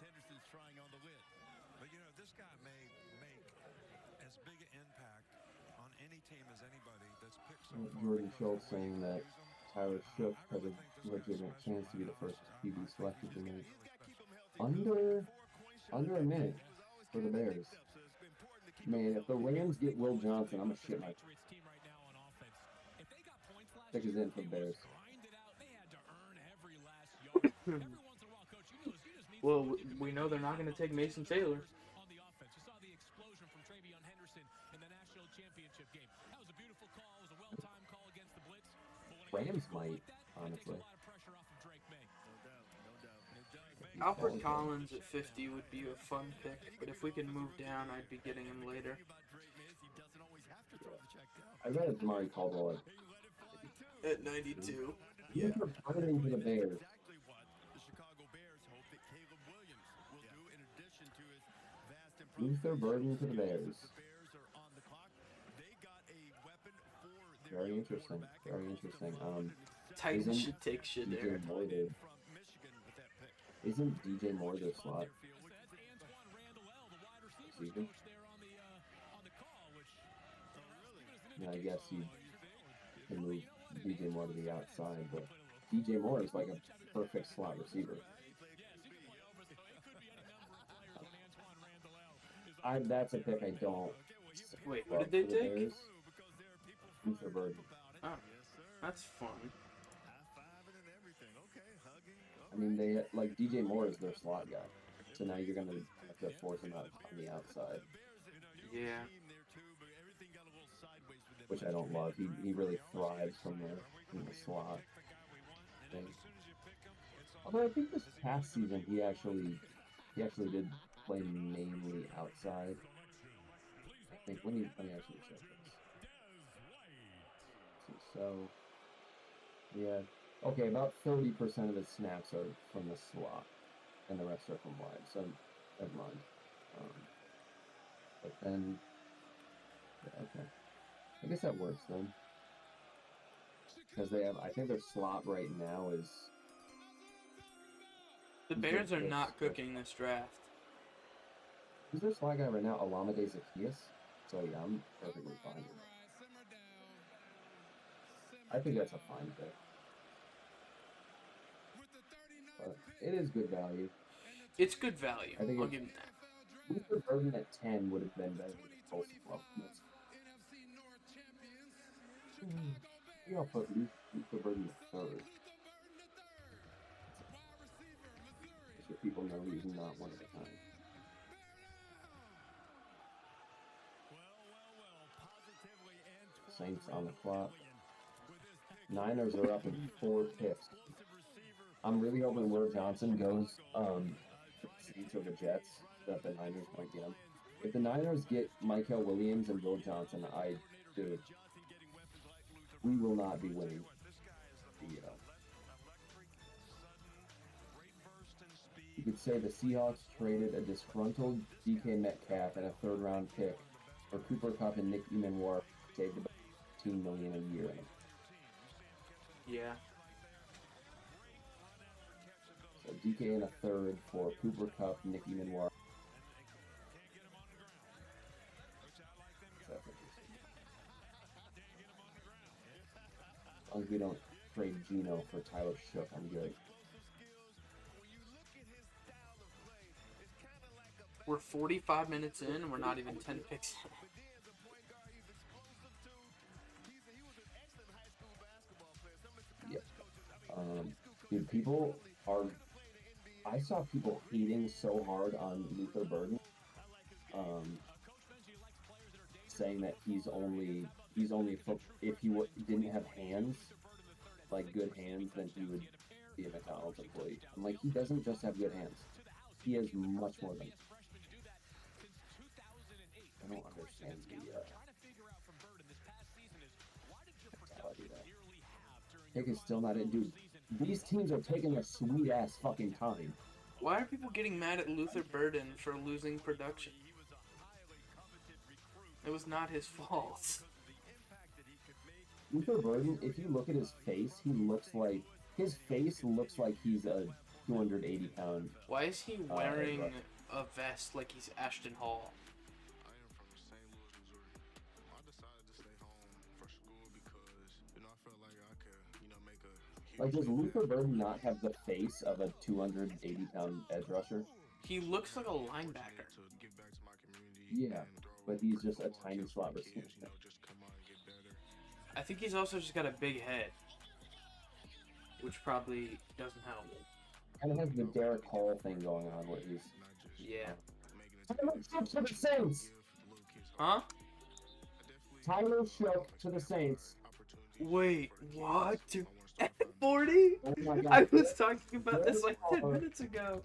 But you know, this guy may make as big an impact on any team as anybody that's picked so far. Jordan Schultz saying that Tyler Shook has a legitimate chance to be the first QB selected tonight. Under a minute for the Bears. Man, if the Rams get Will Johnson, I'm gonna shit my pick is in for the Bears. Well, we know they're not going to take Mason Taylor. Rams might, honestly. Alfred Collins at 50 would be a fun pick, but if we can move down, I'd be getting him later. I read Damari Caldwell At 92. Yeah. Targeting for the Bears. Luther Burden to the Bears. Very interesting. Very interesting. Titans should take Shedeur. Isn't DJ Moore their slot receiver? Yeah, I guess you can move DJ Moore to the outside, but DJ Moore is like a perfect slot receiver. That's a pick I don't. Wait, what did they take? Luther Burden. Oh, that's fun. I mean, they like DJ Moore is their slot guy, so now you're gonna have to force him out on the outside. Yeah. Which I don't love. He really thrives from the slot thing. Although I think this past season he actually did play mainly outside. I think let me actually check this. So yeah. Okay, about 30% of his snaps are from the slot, and the rest are from wide. So never mind. But then, yeah, okay. I guess that works then, because I think their slot right now is. The Bears are not cooking this draft. Who's their slot guy right now? Olamide Zaccheaus. So yeah, I'm perfectly fine with that. I think that's a fine pick. But it is good value. It's good value. I think I'll give him that. Luther Burden at 10 would have been better than both of them. You know, put Luther Burden at 3rd. So people know he's not one at a time. Saints on the clock. Niners are up in 4 picks. I'm really hoping Will Johnson goes Saints or the Jets, that the Niners might get him. If the Niners get Michael Williams and Will Johnson, we will not be winning the. You could say the Seahawks traded a disgruntled DK Metcalf and a 3rd-round pick for Cooper Kupp and Nick Emenwar, saved about $15 million a year. Yeah. So DK and a 3rd for Cooper Kupp, Nick Emenwar. As long as we don't trade Geno for Tyler Shook, I'm good. We're 45 minutes in, and we're not even 10 picks in. Dude, people are. I saw people hating so hard on Luther Burden, saying that he's only if he didn't have hands, like good hands, then he would be a McDonald's employee. I'm like, he doesn't just have good hands; he has much more than. I don't understand the mentality there. Pick is still not in, dude. These teams are taking their sweet ass fucking time. Why are people getting mad at Luther Burden for losing production? It was not his fault. Luther Burden, if you look at his face, his face looks like he's a 280-pound. Why is he wearing a vest like he's Ashton Hall? I am from St. Louis, Missouri. I decided to stay home for school because, I felt like I could, make a huge Like, does Luther Burden not have the face of a 280-pound edge rusher? He looks like a linebacker. to give back to my community. Yeah, but he's just a tiny slot receiver. Just come out and get better. I think he's also just got a big head, which probably doesn't help. Kind of has the Derek Hall thing going on where he's... Yeah. Tyler Shook to the Saints! Huh? Tyler Shook to the Saints. Wait, what? 40? Oh my God. I was talking about this like 10 minutes ago.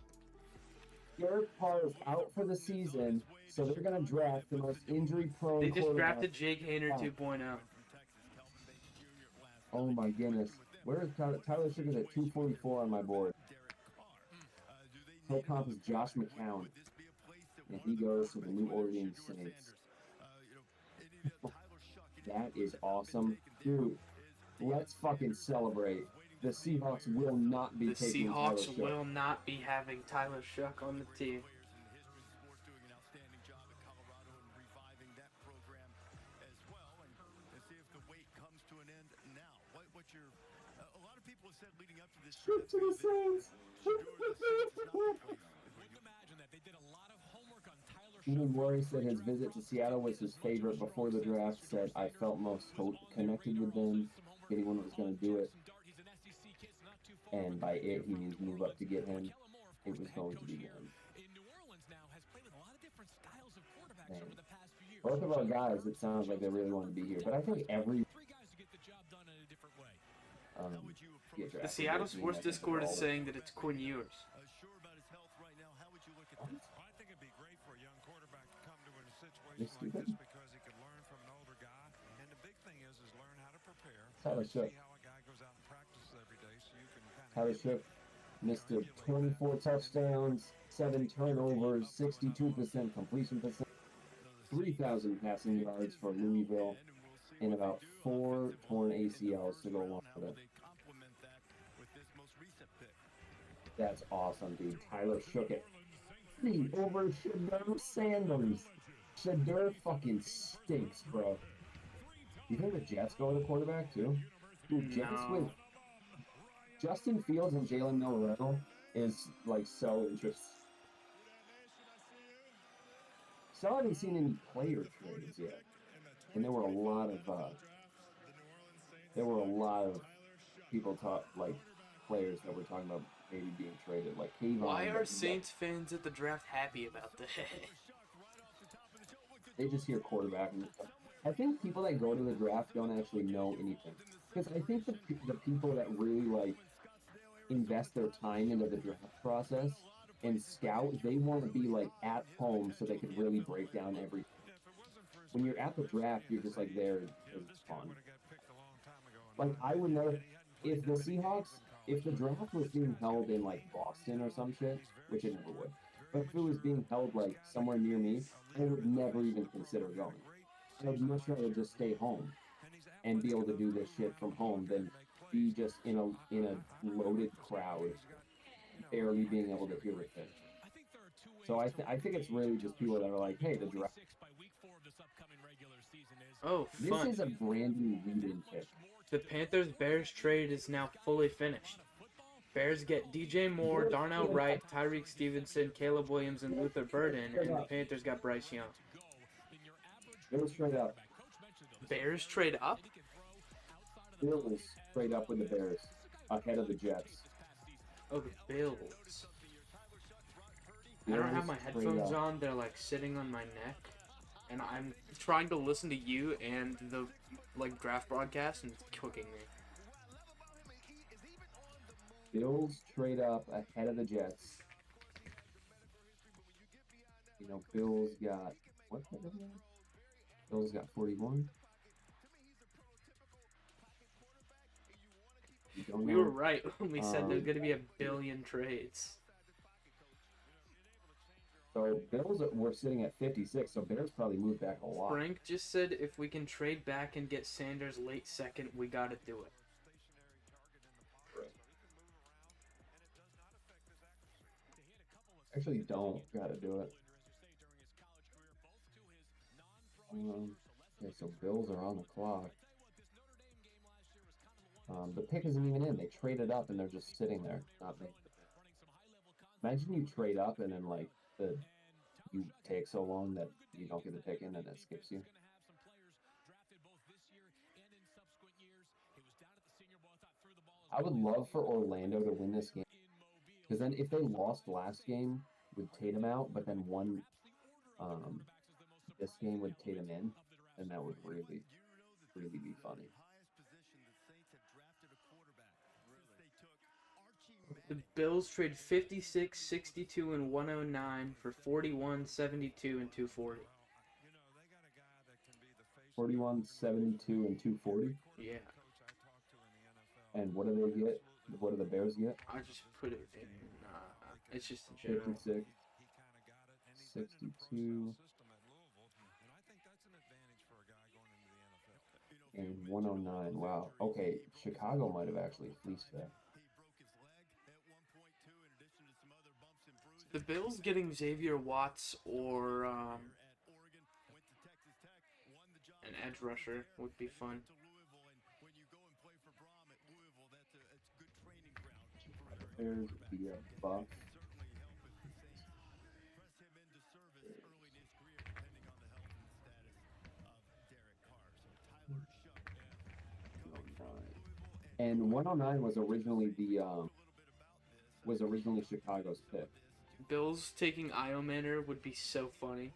Derek Carr is out for the season, so they're going to draft the most injury-prone They just quarterback. drafted Jake Hayner 2.0. Oh my goodness. Where is Tyler? Tyler Shook is at 244 on my board. Pro comp is Josh McCown. And he goes to the New Orleans Saints. That is awesome. Dude, let's fucking celebrate. The Seahawks will not be The taking Tyler Seahawks Shook. will not be having Tyler Shook on the team. Shook to the Saints! Stephen Murray said his visit to Seattle was his favorite before the draft. Said, I felt most connected with them. Anyone was going to do it. And by it, he means move up to get him. It was going to be him. And both of our guys, it sounds like they really want to be here. But I think every... The Seattle Sports Discord is saying that it's Quinn Ewers. You're stupid. Because he can learn from an older guy, and the big thing is learn how to prepare. Tyler Shook. See how a guy goes out and practices every day, so you can kind of. Tyler Shook missed 24 touchdowns, 7 turnovers, 62% completion percent, 3,000 passing yards for Louisville, and about 4 torn ACLs to go along with it. That's awesome, dude. Tyler Shook it. Over Shedeur Sanders. Shedeur fucking stinks, bro. You think the Jets go with a quarterback too? Dude, Jets with Justin Fields and Jalen Milroe is like so interesting. Still haven't seen any player trades yet, and there were a lot of people like players that were talking about maybe being traded, like Kayvon. Why are Saints fans at the draft happy about this? They just hear quarterback. And I think people that go to the draft don't actually know anything. Because I think the people that really, like, invest their time into the draft process and scout, they want to be, like, at home so they can really break down everything. When you're at the draft, you're just, like, there. It's fun. Like, I would never... If the draft was being held in, like, Boston or some shit, which it never would, but if it was being held, like, somewhere near me, I would never even consider going. I'd much rather just stay home and be able to do this shit from home than be just in a loaded crowd, barely being able to hear it. So I think it's really just people that are like, hey, the draft. Oh, fun. This is a Brandon Weeden pick. The Panthers-Bears trade is now fully finished. Bears get DJ Moore, Darnell Wright, Tyreek Stevenson, Caleb Williams, and Luther Burden, and the Panthers got Bryce Young. Bills trade up. Bears trade up? Bills trade up with the Bears, ahead of the Jets. Oh, the Bills. I don't have my headphones on, they're like sitting on my neck, and I'm trying to listen to you and the like draft broadcast, and it's cooking me. Bills trade up ahead of the Jets. You know, Bills got what? Bills got 41. don't We know. were right when we said there's Um, going to be a billion trades. So Bills were sitting at 56, so Bears probably moved back a lot. Frank just said if we can trade back and get Sanders late second, we got to do it. Actually, don't gotta do it. Okay, so Bills are on the clock. The pick isn't even in. They traded up and they're just sitting there, not making the pick. Imagine you trade up and then like you take so long that you don't get the pick in and it skips you. I would love for Orlando to win this game, because then if they lost last game with Tatum out, but then won this game with Tatum in, then that would really, really be funny. The Bills trade 56, 62, and 109 for 41, 72, and 240. 41, 72, and 240. Yeah. And what do they get? What do the Bears get? I just put it in. It's just in general. 56, 62, and 109. Wow. Okay, Chicago might have actually fleeced that. The Bills getting Xavier Watts or an edge rusher would be fun. Bears be a buff. And 109 was originally Chicago's pick. Bills taking Iomanner would be so funny.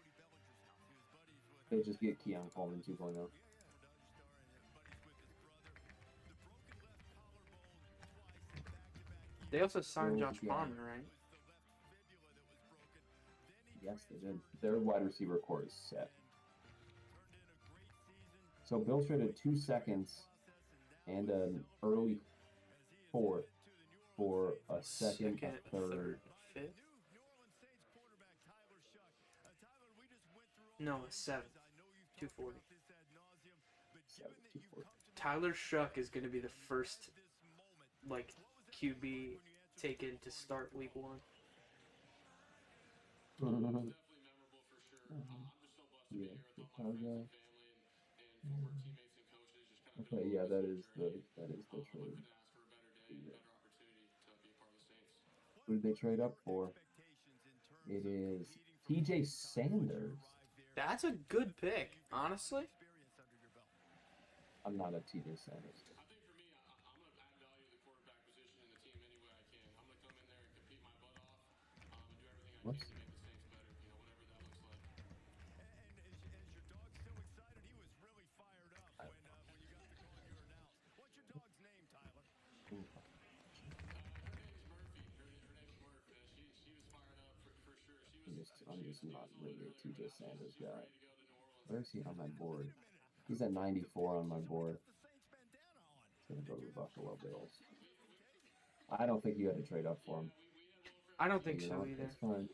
They just get Keon Coleman 2.0. They also signed Josh Yeah. Palmer, right? Yes, they did. Their wide receiver core is set. So Bills traded 2 seconds and an early fourth for a second, a third. Fifth? No, a seventh. 240. 240. Tyler Shuck is going to be the first, like, QB taken to start week 1. Yeah, Chicago. Okay, yeah, that is the trade. Who did they trade up for? It is TJ Sanders. That's a good pick, honestly. I'm not a TJ Sanders. Whoops. I'm just not really a TJ Sanders guy. Where is he on my board? He's at 94 on my board. He's gonna go to the Buffalo Bills. I don't think you had to trade up for him. I don't think You so know, either. That's fine.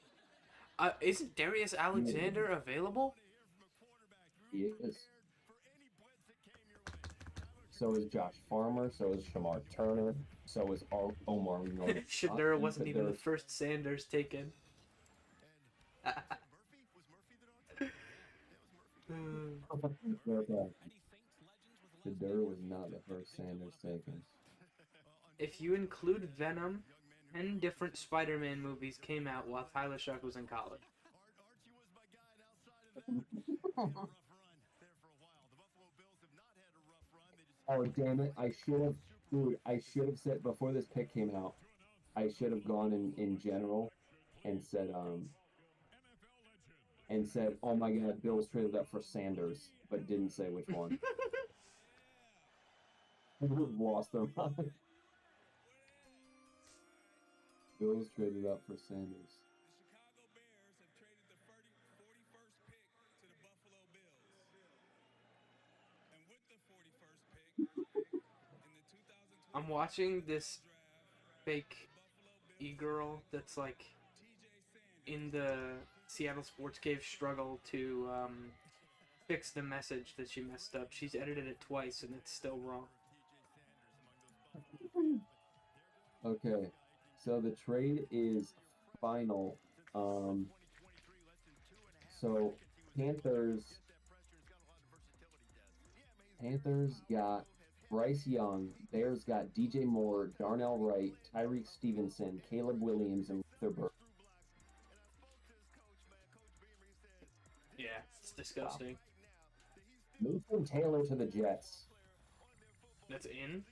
Isn't Darius Alexander available? He is. So is Josh Farmer. So is Shamar Turner. So is Omar Norman. Shadura wasn't even the first Sanders taken. Shadura was not the first Sanders taken. If you include Venom, 10 different Spider-Man movies came out while Tyler Shuck was in college. Oh, damn it. I should have said, before this pick came out, I should have gone in general and said, oh my God, Bills traded up for Sanders, but didn't say which one. I would have lost their mind. Bills traded up for Sanders. I'm watching this fake e-girl that's like in the Seattle Sports Cave struggle to fix the message that she messed up. She's edited it twice and it's still wrong. Okay, so the trade is final. So Panthers got Bryce Young. Bears got DJ Moore, Darnell Wright, Tyreek Stevenson, Caleb Williams, and Luther Burke. Yeah, it's disgusting. Mason Taylor to the Jets. That's in?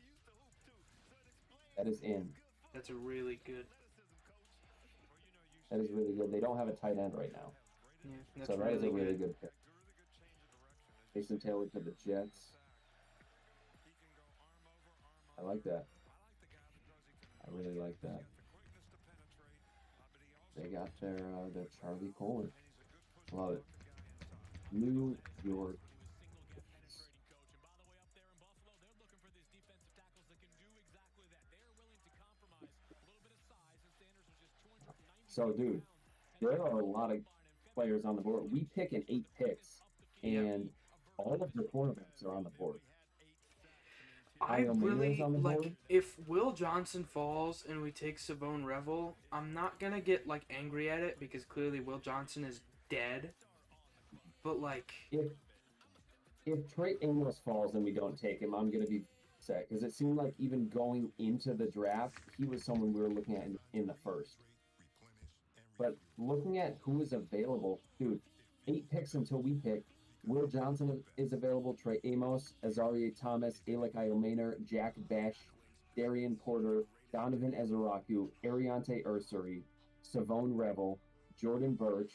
That is in. That's really good. That is really good. They don't have a tight end right now. Yeah, that's so that really is a really good. good pick. Mason Taylor to the Jets. I like that. I really like that. They got their Charlie Kohler. Love it. New York. So, dude, there are a lot of players on the board. We pick in 8 picks, and all of the quarterbacks are on the board. I really, like, if Will Johnson falls and we take Savone Revel, I'm not going to get, like, angry at it because clearly Will Johnson is dead. But, like... If Trey Amos falls and we don't take him, I'm going to be upset because it seemed like even going into the draft, he was someone we were looking at in the first. But looking at who is available, dude, 8 picks until we pick. Will Johnson is available, Trey Amos, Azaria Thomas, Alec Iomaner, Jack Bash, Darian Porter, Donovan Ezeraku, Ariante Ursary, Savone Revel, Jordan Birch,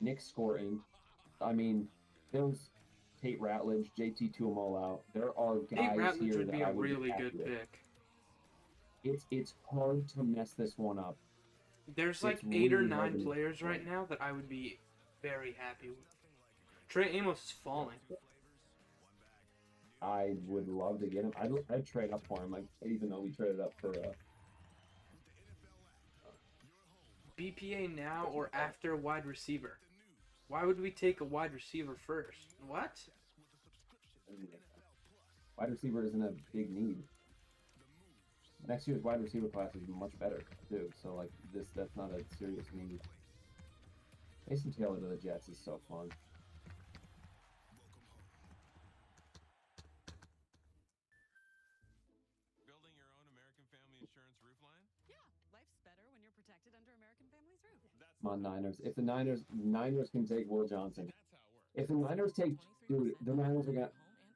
Nick Scorton. I mean, there's Tate Ratledge, JT Tuamoloau. There are guys Tate Ratledge here would that be I a would really happy good with. pick. It's hard to mess this one up. There's like It's 8 or really 9 hard to players right now that I would be very happy with. Trey Amos is falling. I would love to get him. I'd trade up for him, like, even though we traded up for BPA now or after wide receiver? Why would we take a wide receiver first? What? wide receiver isn't a big need. Next year's wide receiver class is much better too. So like that's not a serious need. Mason Taylor to the Jets is so fun. Building your own American Family Insurance roof line? Yeah, life's better when you're protected under American Family's roof. Come on, Niners. If the Niners can take Will Johnson. If the Niners take, dude, the Niners are gonna.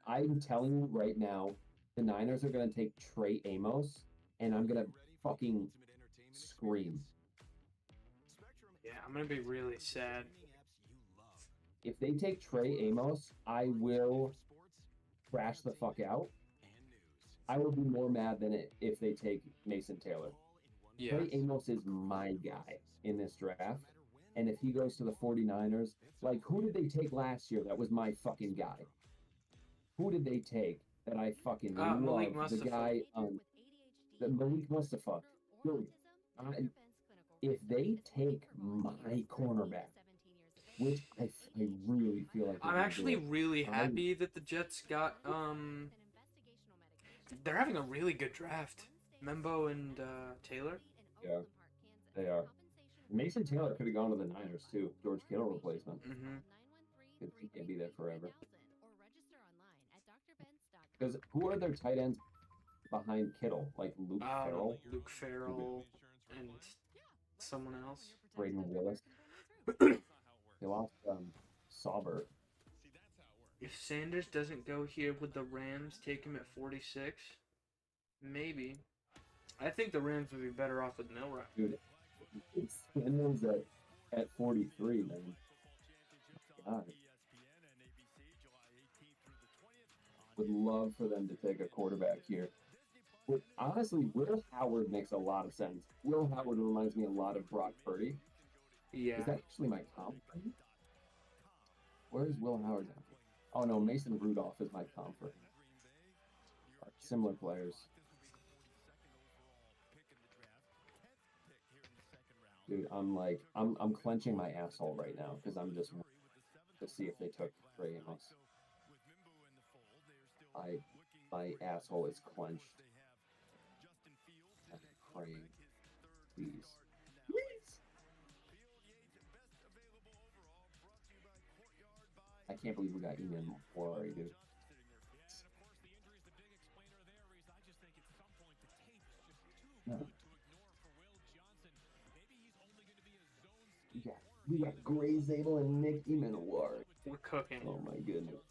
I'm telling you right now, the Niners are gonna take Trey Amos, and I'm gonna fucking scream. Yeah, I'm gonna be really sad. If they take Trey Amos, I will crash the fuck out. I will be more mad than it if they take Mason Taylor. Yeah. Trey Amos is my guy in this draft. And if he goes to the 49ers, like, who did they take last year that was my fucking guy? Who did they take that I fucking love? Malik The Mustafa. guy, Malik Mustafa. Dude, if they take my cornerback, which I really feel like I'm actually really happy that the Jets got they're having a really good draft. Membo and Taylor. Yeah, they are. Mason Taylor could have gone to the Niners too. George Kittle replacement. Mm-hmm. He can't be there forever. Because who are their tight ends behind Kittle? Like Luke Farrell? Luke Farrell and someone else. Braden Willis. They lost Sauber. If Sanders doesn't go here, would the Rams take him at 46? Maybe. I think the Rams would be better off with Milroy. Dude, Sanders at 43, man. God. Would love for them to take a quarterback here. But honestly, Will Howard makes a lot of sense. Will Howard reminds me a lot of Brock Purdy. Yeah. Is that actually my comp? Where is Will Howard now? Oh no, Mason Rudolph is my comp for him. Similar players. Dude, I'm clenching my asshole right now because I'm just to see if they took Trey Amos. My asshole is clenched. I'm praying. Please. Please. I can't believe we got Eamon already, dude. No. We got Gray Zabel and Nick Emanowar. We're cooking. Oh my goodness.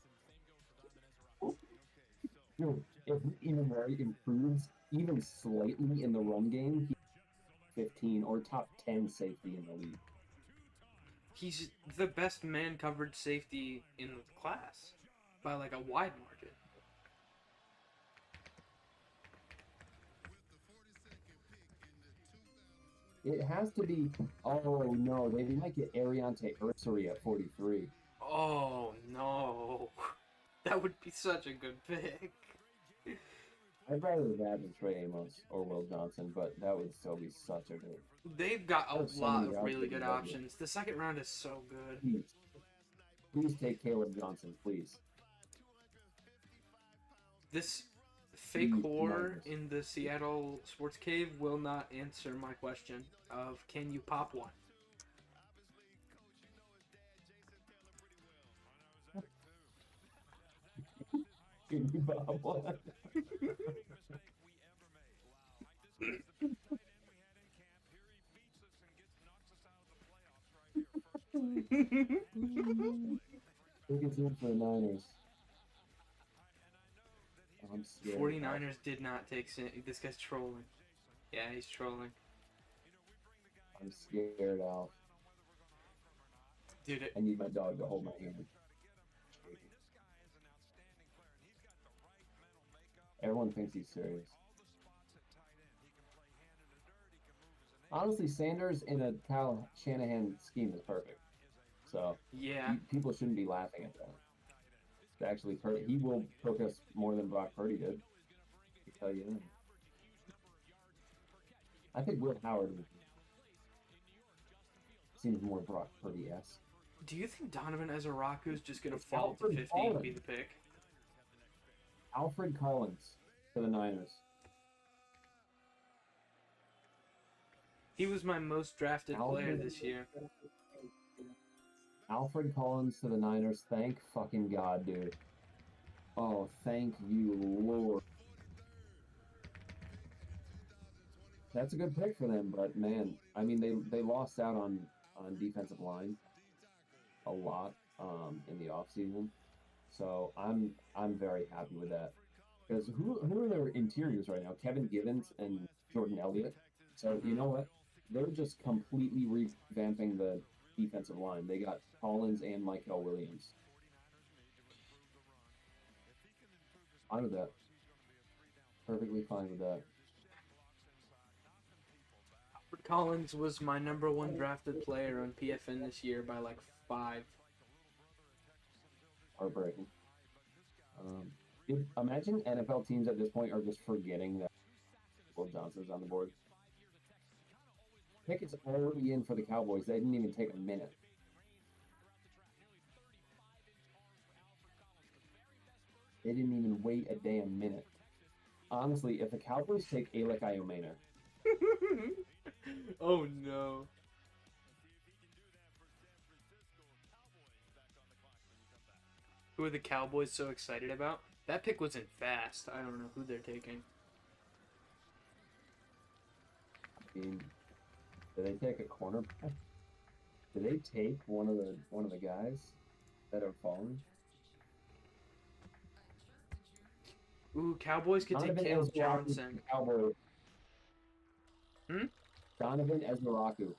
No, if Emanowar improves even slightly in the run game, he's 15 or top 10 safety in the league. He's the best man-covered safety in the class by like a wide margin. It has to be. Oh no, they might get Ariante Ursary at 43. Oh no, that would be such a good pick. I'd rather that than Trey Amos or Will Johnson, but that would still be such a good. They've got a There's so lot many of really good options. options. The second round is so good. Please take Caleb Johnson, please. This fake Please, whore Marcus. in the Seattle Sports Cave will not answer my question of can you pop one? Can you pop one? Who gets in for the Niners? I'm scared. 49ers did not take this guy's trolling. Yeah, he's trolling. I'm scared, Al. Dude, I need my dog to hold my hand. Everyone thinks he's serious. Honestly, Sanders in a Kyle Shanahan scheme is perfect. So yeah, people shouldn't be laughing at that. It's actually, he will cook us more than Brock Purdy did. I tell you that. I think Will Howard seems more Brock Purdy-esque. do you think Donovan Ezaraku is just gonna fall to Alfred 50 and Collins. be the pick? Alfred Collins to the Niners. He was my most drafted player this year. Alfred Collins to the Niners. Thank fucking God, dude. Oh, thank you, Lord. That's a good pick for them, but man, I mean, they lost out on defensive line a lot in the offseason. So I'm very happy with that. Because who are their interiors right now? Kevin Givens and Jordan Elliott. So you know what? They're just completely revamping the defensive line. They got Collins and Michael Williams. Fine with that. Perfectly fine with that. Alfred Collins was my #1 drafted player on PFN this year by like 5. Heartbreaking. Imagine NFL teams at this point are just forgetting that Will Johnson's on the board. Pickett's already in for the Cowboys. They didn't even take a minute. They didn't even wait a damn minute. Honestly, if the Cowboys take Alec Iomaner, Oh no. Who are the Cowboys so excited about? That pick wasn't fast. I don't know who they're taking. I mean, did they take a cornerback? Did they take one of the guys that are falling? Ooh, Cowboys could take Donovan Caleb Ezraku, Johnson. Cowboy. Hmm? Donovan Ezraku.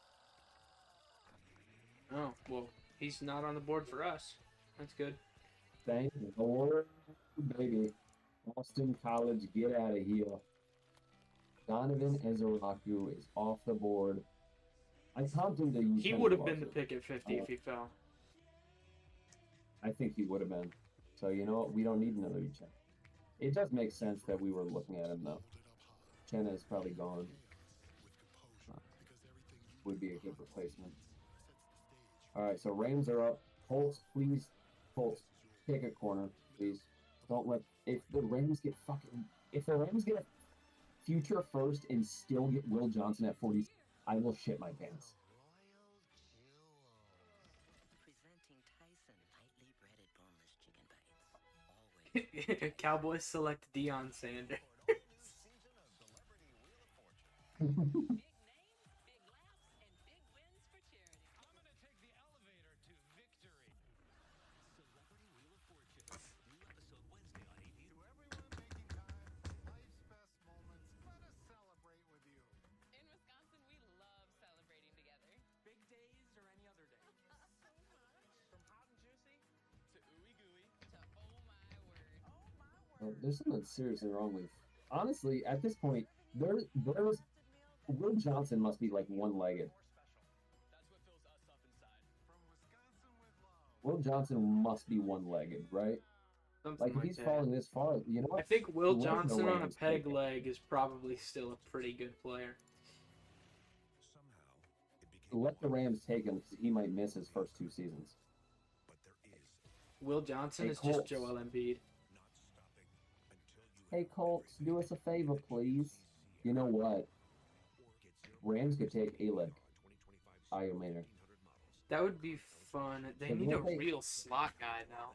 Oh, well, he's not on the board for us. That's good. Thank the Lord, baby. Boston College, get out of here. Donovan Ezraku is off the board. I comped him to use He him would have as been the well, pick at 50 if he fell. I think he would have been. So, you know what? We don't need another Uchenna. It does make sense that we were looking at him, though. Uchenna is probably gone. would be a good replacement. All right, so Rams are up. Colts, please, Colts, take a corner, please. Don't let if the Rams get a future first and still get Will Johnson at 40, I will shit my pants. Cowboys select Deion Sanders. There's something seriously wrong with. Honestly, at this point, there's Will Johnson must be like one-legged. Will Johnson must be one-legged, right? Something Like if he's falling this far, you know what? I think Will Let the Johnson on a Rams peg take it. leg is probably still a pretty good player. Let the Rams take him because he might miss his first 2 seasons. Will Johnson Hey, is Colts. just Joel Embiid. Hey Colts, do us a favor, please. You know what? Rams could take Alec Iomaner. That would be fun. They But need a won't they- real slot guy now.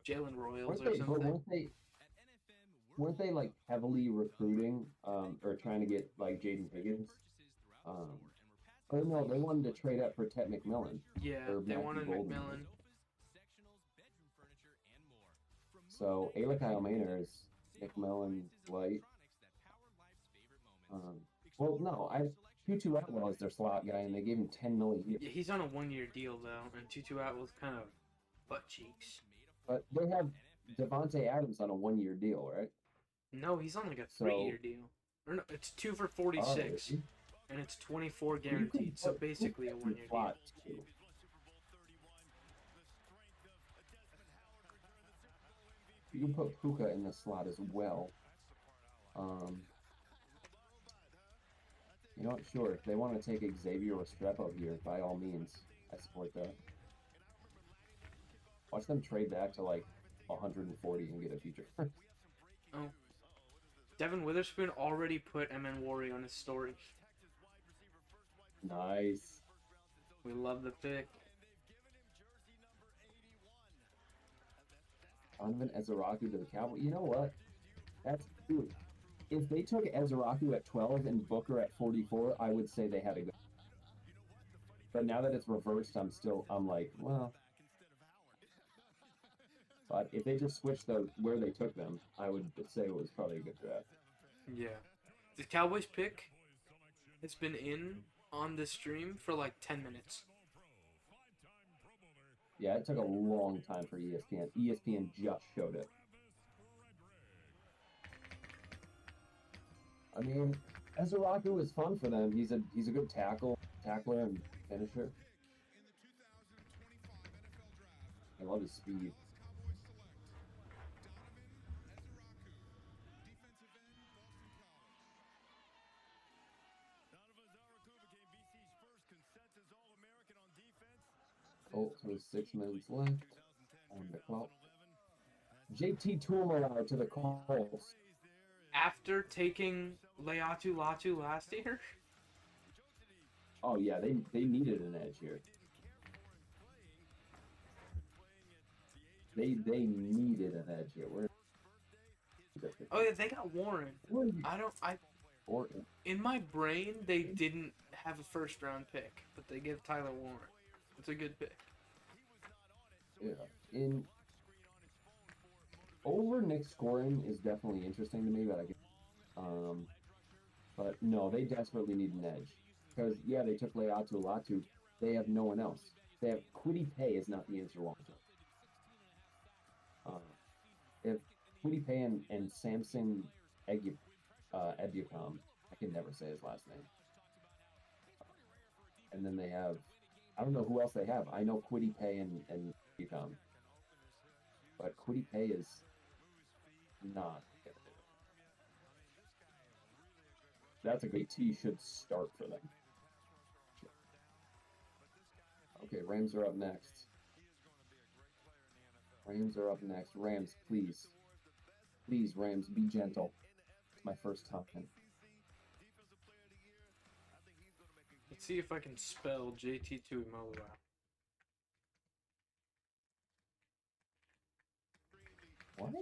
Jalen Royals Weren't or they, but something. weren't they like heavily recruiting or trying to get like Jaden Higgins? Oh no, they wanted to trade up for Ted McMillan. Yeah, or they Matthew wanted Golden. McMillan. So Alec Iomaner is McMillan light. Well, no, Tutu Atwell is their slot guy, and they gave him $10 million. Yeah, he's on a 1-year deal though, and Tutu Atwell's kind of butt cheeks. But they have Devontae Adams on a 1-year deal, right? No, he's on like a So- 3-year deal. Or no, it's 2 for 46, and it's 24 guaranteed. So basically a 1-year deal. Slot, too. You can put Puka in the slot as well. You know what? Sure, if they want to take Xavier Restrepo here, by all means, I support that. Watch them trade back to like 140 and get a future. Oh. Devin Witherspoon already put MN Warrior on his story. Nice. We love the pick. Donovan Ezeraku to the Cowboys. You know what? That's dude. If they took Ezeraku at 12 and Booker at 44, I would say they had a good. But now that it's reversed, I'm like, well. But if they just switched where they took them, I would say it was probably a good draft. Yeah. The Cowboys pick has been in on the stream for like 10 minutes. Yeah, it took a long time for ESPN. ESPN just showed it. I mean, Ezeraku is fun for them. He's a good tackler and finisher. I love his speed. Colts with 6 minutes left on the clock. JT Tuimoloau to the Colts. After taking Leatu Latu last year? Oh yeah, they needed an edge here. They needed an edge here. Oh yeah, they got Warren. In my brain, they didn't have a first round pick, but they give Tyler Warren. It's a good pick. Yeah. Over Nick scoring is definitely interesting to me, but no, they desperately need an edge. Because yeah, they took Leatu Latu. They have no one else. They have Kwity Paye is not the answer long term. If Kwity Paye and Samson Ebukam, I can never say his last name. And then they have, I don't know who else they have. I know Kwity Paye and Ebukam. But Kwity Paye is not. That's a great T should start for them. Okay, Rams are up next. Rams are up next. Rams, please. Please, Rams, be gentle. It's my first time. Let's see if I can spell JT Tuimoloau. What?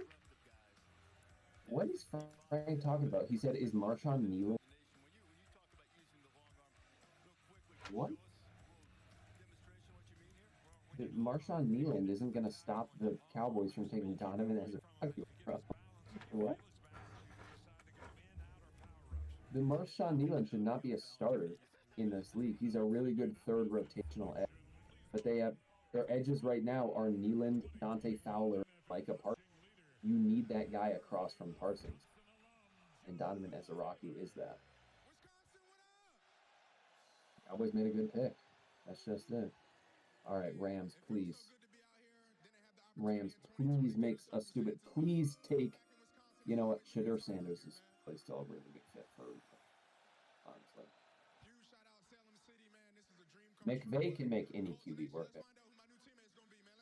What is Frank talking about? He said, is Marshawn Nealon? What? Marshawn Nealon isn't going to stop the Cowboys from taking Donovan as a backup. What? The Marshawn Nealon should not be a starter in this league. He's a really good third rotational edge. But they have their edges right now are Nealon, Dante Fowler, Micah Parsons. You need that guy across from Parsons. And Donovan Ezraku is that. Cowboys made a good pick. That's just it. All right, Rams, please. Rams, please make a stupid. Please take. You know what? Shadur Sanders is probably still a really good fit for. Honestly, McVay can make any QB work.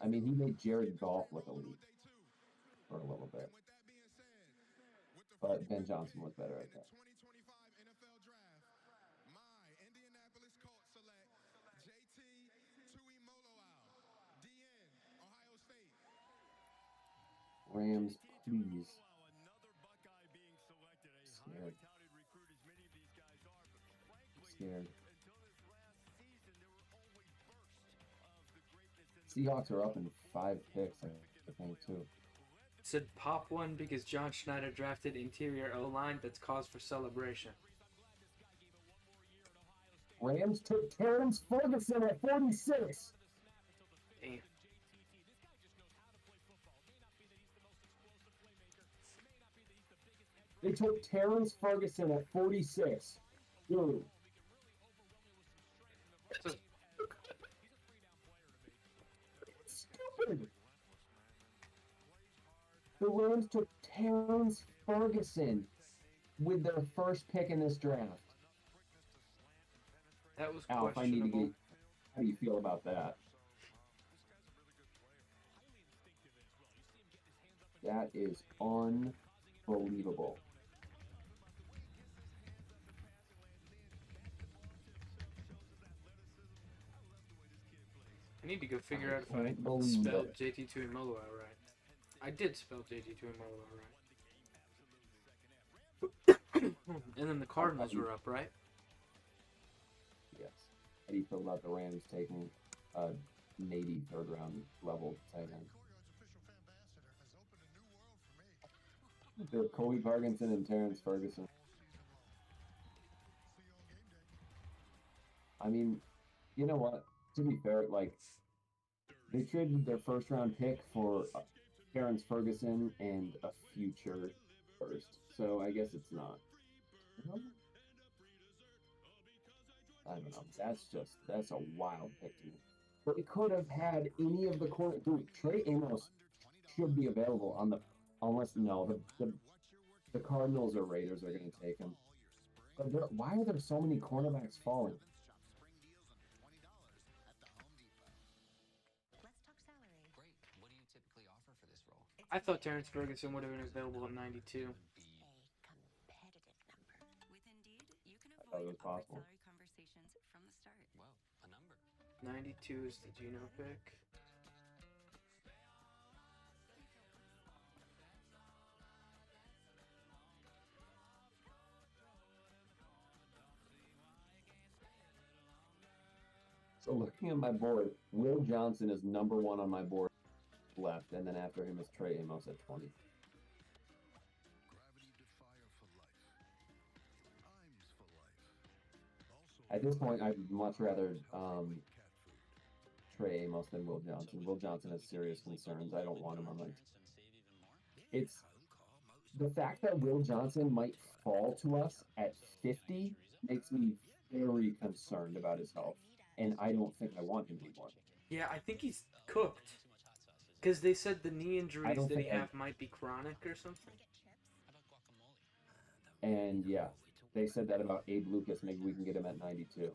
I mean, he made Jared Goff look elite for a little bit, but Ben Johnson was better at that. Rams, please. Scared. Scared. Seahawks are up in 5 picks, I think, too. Said pop one because John Schneider drafted interior O-line that's cause for celebration. Rams took Terrence Ferguson at 46. Damn. They took Terrence Ferguson at 46. Dude. Stupid. The Rams took Terrence Ferguson with their first pick in this draft. That was Alf, I need to questionable. get. How do you feel about that? That is unbelievable. I need to go figure out if I can't believe spelled it. JT Tuimoloau right. I did spell JT Tuimoloau right. And then the Cardinals were up, right? Yes. How do you feel about the Rams taking a Navy third round level tight end? They're Colby Parkinson and Terrence Ferguson. I mean, you know what? To be fair, like, they traded their first round pick for Terrence Ferguson and a future first. So I guess it's not. I don't know. That's a wild pick to me. But it could have had any of the corner. Dude, Trey Amos should be available on the. Unless, no, the Cardinals or Raiders are going to take him. But why are there so many cornerbacks falling? I thought Terrence Ferguson would have been available at 92. I thought it was possible. 92 is the Geno pick. So looking at my board, Will Johnson is number 1 on my board left, and then after him is Trey Amos at 20. At this point, I'd much rather Trey Amos than Will Johnson. Will Johnson has serious concerns. I don't want him on my team. It's the fact that Will Johnson might fall to us at 50 makes me very concerned about his health, and I don't think I want him anymore. Yeah, I think he's cooked. Because they said the knee injuries that he have might be chronic or something. And yeah, they said that about Abe Lucas. Maybe we can get him at 92.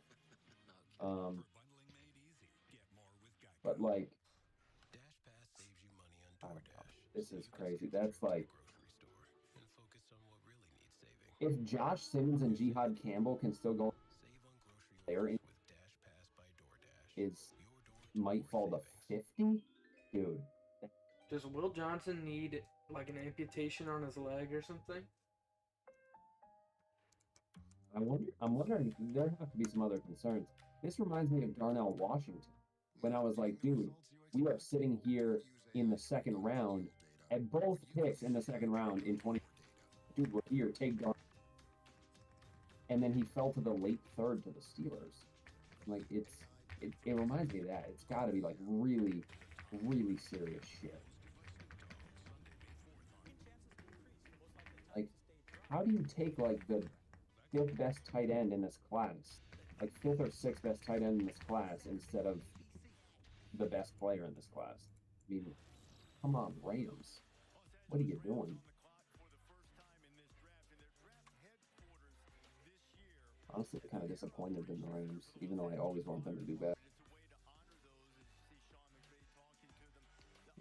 But like, I don't know. This is crazy. That's like, if Josh Simmons and Jihad Campbell can still go there, is might fall to 50, dude. Does Will Johnson need like an amputation on his leg or something? I'm wondering. There have to be some other concerns. This reminds me of Darnell Washington, when I was like, dude, we are sitting here in the second round, at both picks in the second round in 20. Dude, we're here. Take Darnell. And then he fell to the late third to the Steelers. Like, it reminds me of that. It's got to be like really, really serious shit. Like, how do you take like the 5th best tight end in this class, like 5th or 6th best tight end in this class, instead of the best player in this class? I mean, come on, Rams. What are you doing? Honestly, kind of disappointed in the Rams, even though I always want them to do better.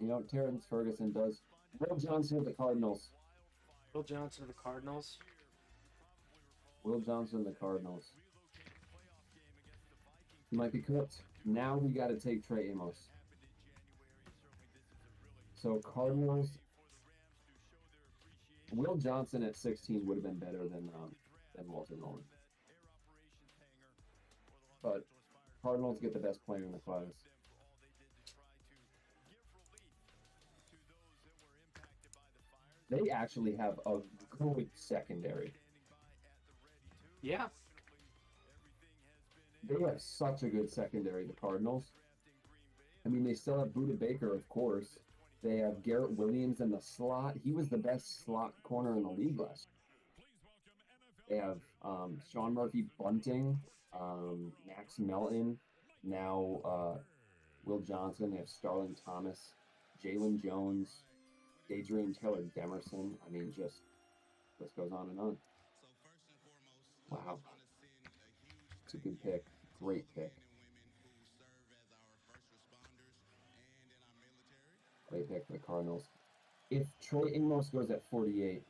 You know, Terrence Ferguson does. Will Johnson of the Cardinals. Will Johnson of the Cardinals. Will Johnson of the Cardinals. He might be cooked. Now we got to take Trey Amos. So Cardinals. Will Johnson at 16 would have been better than Walter Nolan. But Cardinals get the best player in the class. They actually have a good secondary. Yeah. They have such a good secondary, the Cardinals. I mean, they still have Budda Baker, of course. They have Garrett Williams in the slot. He was the best slot corner in the league last year. They have Sean Murphy Bunting, Max Melton, now Will Johnson. They have Starling Thomas, Jalen Jones, Adrian Taylor Demerson. I mean, just list goes on and on. Wow. It's a good pick. Great pick. Great pick for the Cardinals. If Trey Amos goes at 48,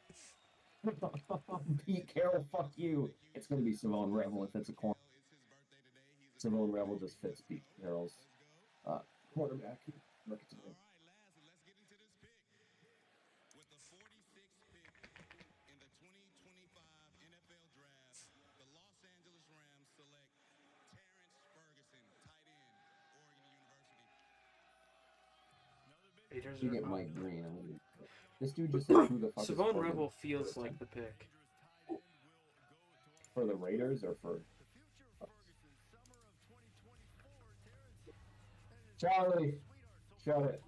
Pete Carroll, fuck you. It's going to be Savon Revel if it's a corner. Savon Revel just fits Pete Carroll's quarterback. Look at today. You get Mike Green. I mean, this dude just said who the fuck Savon is Revel feels like the pick. For the Raiders or for Charlie? Shut it.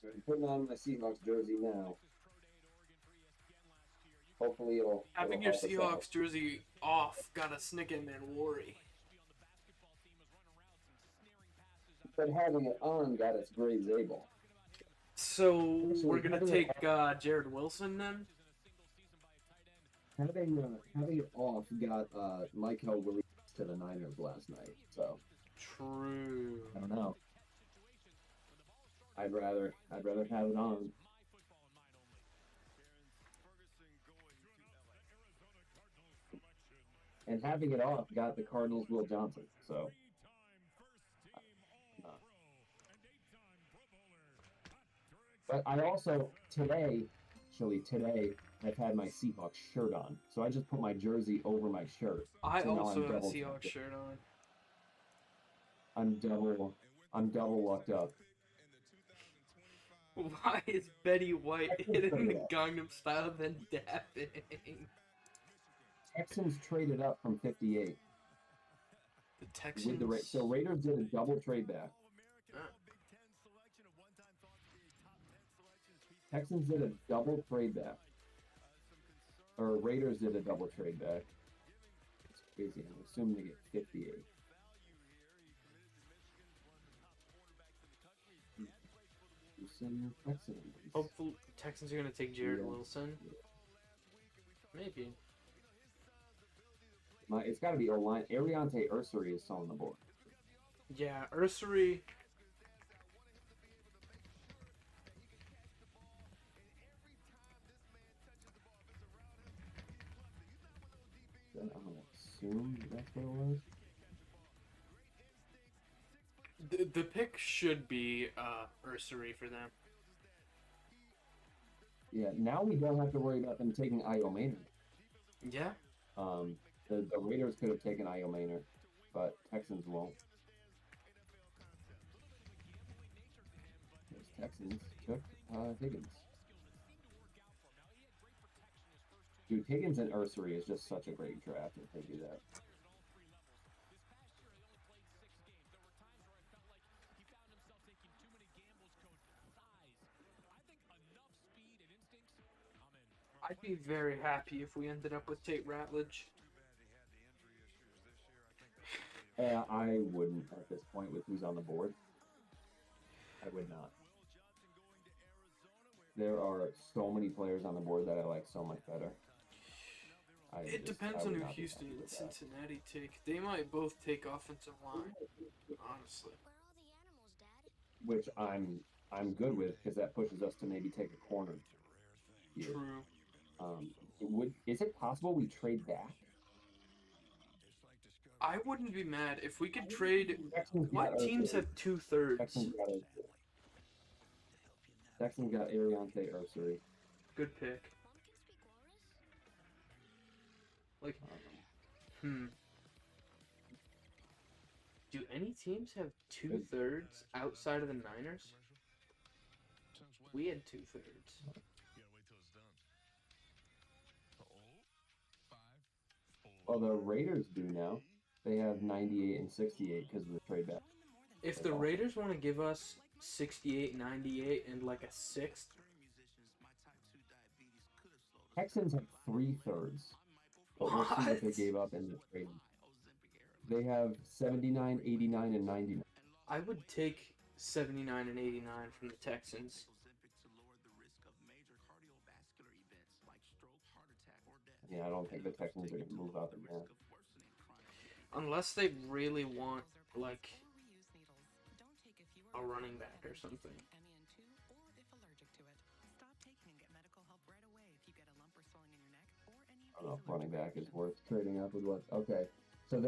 I'm putting on my Seahawks jersey now. Hopefully it'll. Having your Seahawks jersey off got a Snickerman worry. But having it on got its Gray Zabel. So we're gonna take Jared Wilson then. Having it off got Michael Williams to the Niners last night. So. True. I don't know. I'd rather have it on. And having it off got the Cardinals Will Johnson. So. But I also today, I've had my Seahawks shirt on. So I just put my jersey over my shirt. I so also have a Seahawks shirt on. I'm double lucked up. Why is Betty White hitting the Gangnam Style then dapping? Texans traded up from 58. The with Texans. the so Raiders did a double trade back. Texans did a double trade back. Or Raiders did a double trade back. It's crazy. I'm assuming they get 58. Texans. Hopefully, Texans are gonna take Jared Wilson. Maybe. It's got to be O-line. Ariante Ursery is still on the board. Yeah, Ursery. I'm gonna assume that's what it was. The pick should be Ursery for them. Yeah, now we don't have to worry about them taking Io Maynard. Yeah. The Raiders could have taken Io Maynard, but Texans won't. Those Texans took Higgins. Dude, Higgins and Ursery is just such a great draft if they do that. I'd be very happy if we ended up with Tate Ratledge. I wouldn't at this point with who's on the board. I would not. There are so many players on the board that I like so much better. It depends on who Houston and Cincinnati take. They might both take offensive line, honestly. Which I'm good with because that pushes us to maybe take a corner. Here. True. Is it possible we trade back? I wouldn't be mad if we could trade. What teams have 2/3? Texans got Ariante Ursery. Good pick. Like, Do any teams have 2/3 outside of the Niners? We had 2/3. Well, the Raiders do now. They have 98 and 68 because of the trade back. If the Raiders want to give us 68, 98, and like a sixth. Texans have 3/3. But we'll see what they gave up in the trade. They have 79, 89, and 99. I would take 79 and 89 from the Texans. Yeah, I don't think the Texans are going to move up again. Unless they really want, like, a running back or something. I don't know if running back is worth trading up with what. Okay. So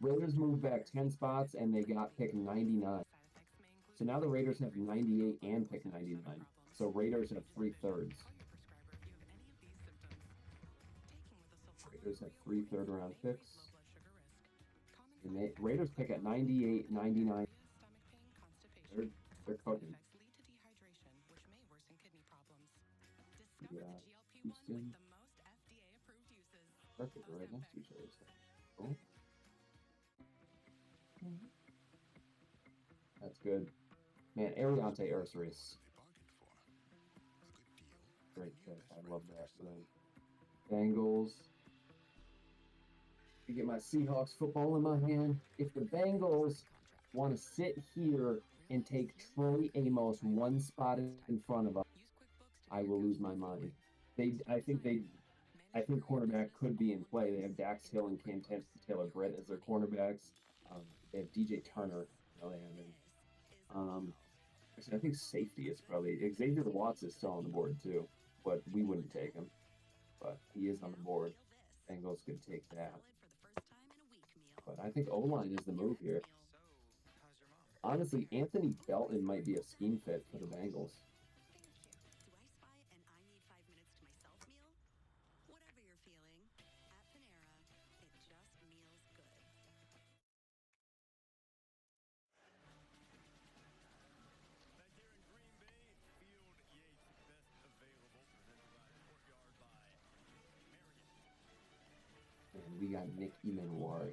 Raiders moved back 10 spots and they got pick 99. So now the Raiders have 98 and pick 99. So Raiders have 3/3. Raiders have 3 third-round picks. And Raiders pick at 98, 99. They're cooking. Yeah, Houston. Perfect, right next to each other. Cool. That's good. Man, Ariante Ursery is great pick. I love that. Bengals. To get my Seahawks football in my hand. If the Bengals want to sit here and take Troy Amos one spot in front of us, I will lose my mind. I think cornerback could be in play. They have Dax Hill and Cam Taylor Britt as their cornerbacks. They have DJ Turner. No, they haven't. Actually, I think safety is probably Xavier Watts is still on the board too, but we wouldn't take him. But he is on the board. Bengals could take that. But I think O-line is the move here. Honestly, Anthony Belton might be a scheme fit for the Bengals. we got Nick Imanwari.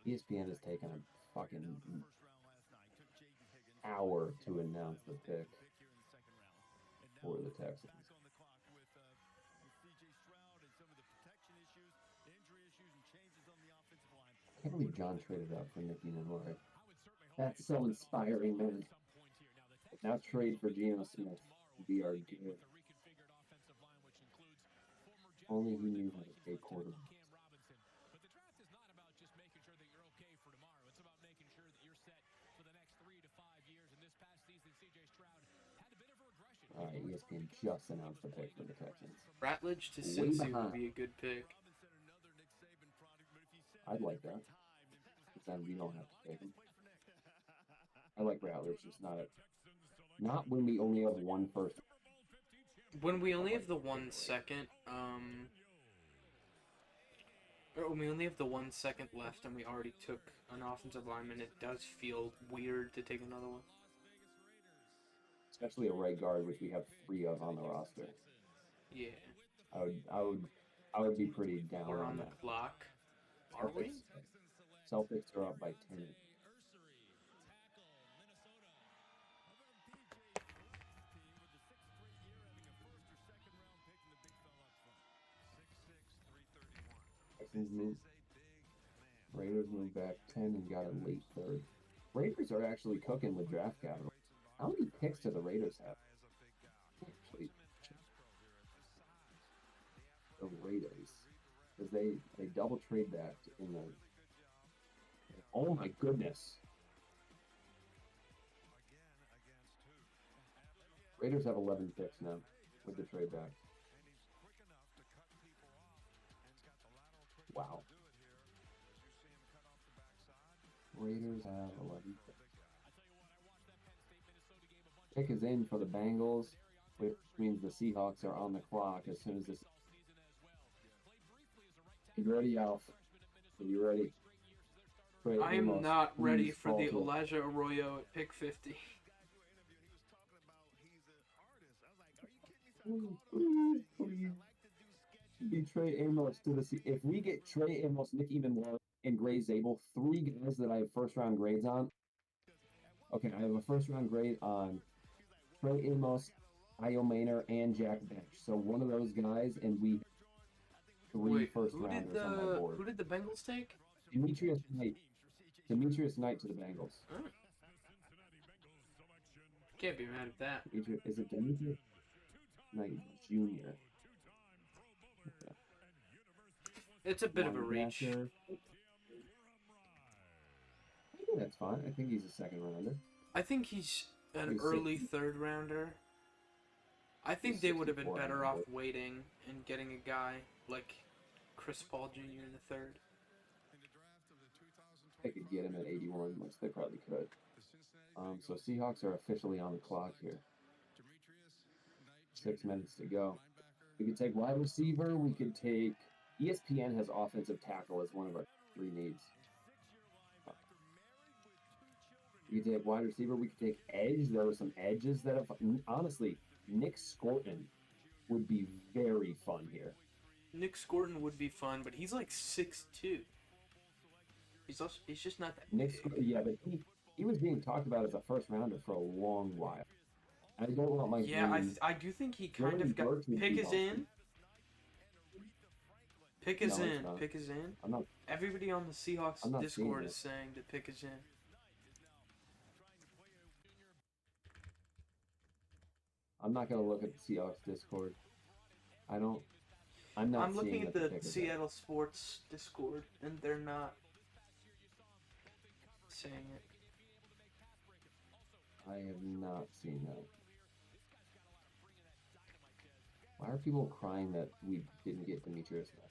ESPN has taken a fucking hour to announce the pick for the Texans. I can't believe John traded up for Nick Imanwari. That's so inspiring, man. Now trade for Geno Smith to be our good. Only he knew how to pay quarterbacks. All right, ESPN just announced the pick for the Texans. Ratledge to Way Cincy would behind. be a good pick. I'd like that. But then we don't have to take him. I like Ratledge, just not when we only have one first. When we only have the 1 second, or when we only have the 1 second left and we already took an offensive lineman, it does feel weird to take another one. Especially a right guard, which we have 3 of on the roster. Yeah. I would be pretty down We're on on the that. clock. Are we? Celtics are up by 10. Texans move. Raiders move back 10 and got a late third. Raiders are actually cooking with draft capital. How many picks do the Raiders have? Actually, the Raiders, because they double trade that in the. Oh my goodness! Raiders have 11 picks now with the trade back. Wow. Raiders have 11 picks. Pick is in for the Bengals, which means the Seahawks are on the clock as soon as this. You ready, Alf? Are you ready? I am not ready for the Elijah Arroyo at pick 50. Be Trey Amos to the if we get Trey Amos, Nick Evenwell, and Gray Zabel, 3 guys that I have first round grades on. Okay, I have a first round grade on Trey Amos, Io Maynor, and Jack Bench. So one of those guys, and we 3 first rounders on my board. Who did the Bengals take? Demetrius Knight. Demetrius Knight to the Bengals. Oh. Can't be mad at that. Is it Demetrius Knight Jr.? Okay. It's a bit of a reach. I think that's fine. I think he's a second rounder. I think he's an early third rounder. I think they would have been better off waiting and getting a guy like Chris Paul Jr. in the third. They could get him at 81, which they probably could. So Seahawks are officially on the clock here. 6 minutes to go. We could take wide receiver. We could take... ESPN has offensive tackle as one of our 3 needs. We could take wide receiver. We could take edge. There are some edges that have... Honestly, Nick Scorton would be very fun here. Nick Scorton would be fun, but he's like 6'2". He's just not that Nick big. Scorton, yeah, but he was being talked about as a first rounder for a long while. I don't want my... Yeah, I do think he kind of got... Pick is in. Pick is in. Pick is in. I'm not... Everybody on the Seahawks Discord is saying that pick is in. I'm not going to look at the Seahawks Discord. I'm looking at the Seattle Sports Discord, and they're not saying it. I have not seen that. Why are people crying that we didn't get Demetrius Knight?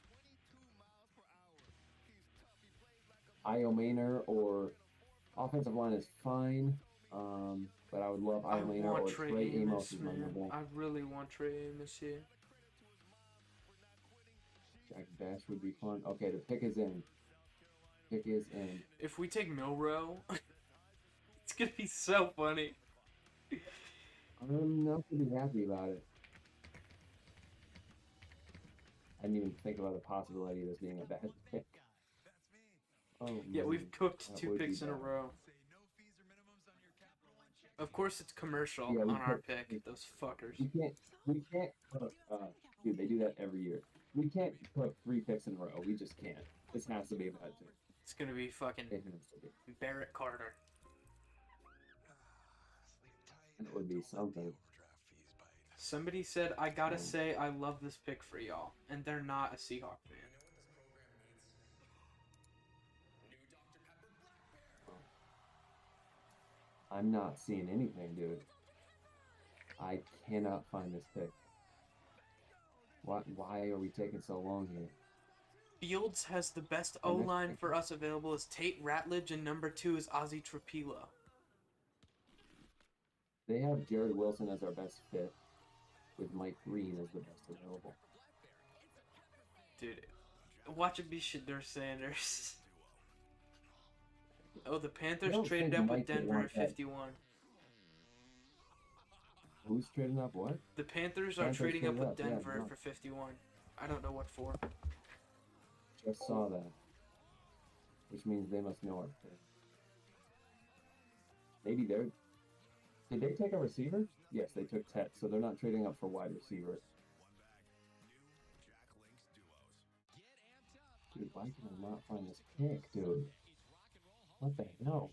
Io Maynor or Offensive line is fine, but I would love I Eileen want or Trey Trey Amos, is my man. number one. I really want Trey Amos here. Jack Bash would be fun. Okay, the pick is in. Pick is in. If we take Milrow, it's gonna be so funny. I'm not gonna be happy about it. I didn't even think about the possibility of this being a bad pick. Oh, Yeah, man, we've cooked that 2 would be picks in a bad. row. Of course, it's commercial Yeah, we on our cooked- pick. Those fuckers. We can't cook, dude, they do that every year. We can't cook 3 picks in a row. We just can't. This has to be a bad pick. It's gonna be fucking It has to be. Barrett Carter. That would be something. Somebody said, I gotta say, I love this pick for y'all. And they're not a Seahawk fan. I'm not seeing anything, dude. I cannot find this pick. Why are we taking so long here? Fields has the best And this O-line pick- for us available is Tate Ratledge, and number 2 is Ozzy Trapilo. They have Jared Wilson as our best fit, with Mike Green as the best available. Dude, watch it be Shadur Sanders. Oh, the Panthers don't traded think up with Mike would Denver want at that. 51. Who's trading up what? The Panthers are Panthers trading up traded with up, yeah, Denver no. for 51. I don't know what for. Just saw that. Which means they must know our pick. Maybe they're... Did they take a receiver? Yes, they took Tet, so they're not trading up for wide receiver. Dude, why can I not find this pick, dude? What the hell?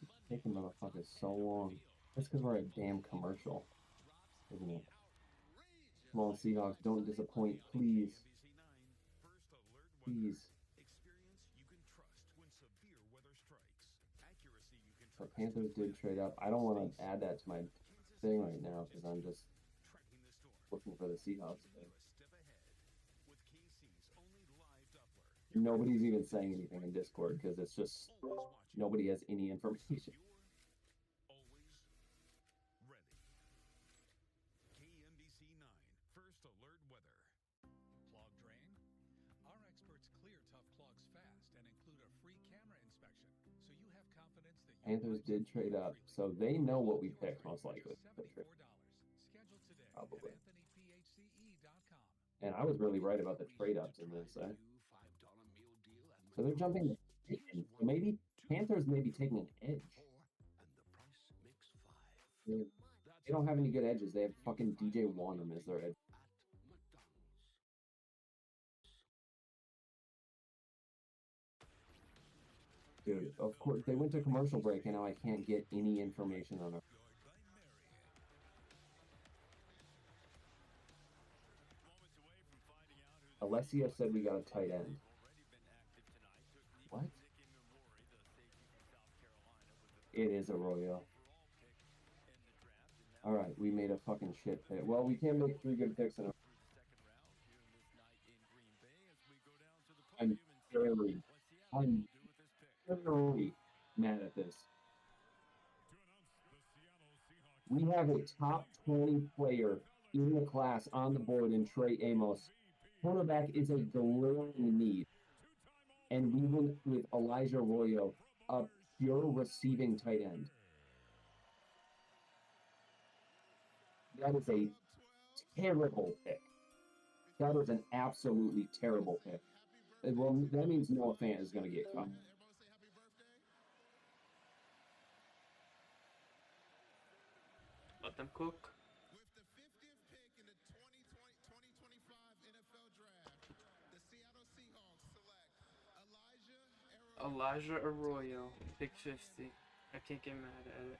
It's taking motherfuckers so long. That's because we're a damn commercial, isn't it? Come on, Seahawks, don't disappoint, please. Please. The Panthers did trade up. I don't want to add that to my thing right now because I'm just looking for the Seahawks thing. Nobody's even saying anything in Discord because it's just nobody has any information. Clog drain? Our experts clear tough clogs fast and include a free camera inspection, so you have confidence that your Panthers pipes did will trade flow up, freely. so they know what we picked most likely. $74. Schedule today Probably. at AnthonyPHCE.com. And I was really right about the trade ups in this. So they're jumping. So maybe Panthers may be taking an edge. They don't have any good edges. They have fucking DJ Wanham as their edge. Dude, of course, they went to commercial break and now I can't get any information on it. Alessio said we got a tight end. What? It is Arroyo. Alright, we made a fucking shit pick. Well, we can't make 3 good picks in a... I'm very mad at this. We have a top 20 player in the class on the board in Trey Amos. Cornerback is a glaring need. And we went with Elijah Arroyo, a pure receiving tight end. That is a terrible pick. That is an absolutely terrible pick. Well, that means Noah Fant is going to get cut. Let them cook. Elijah Arroyo, pick 50. I can't get mad at it.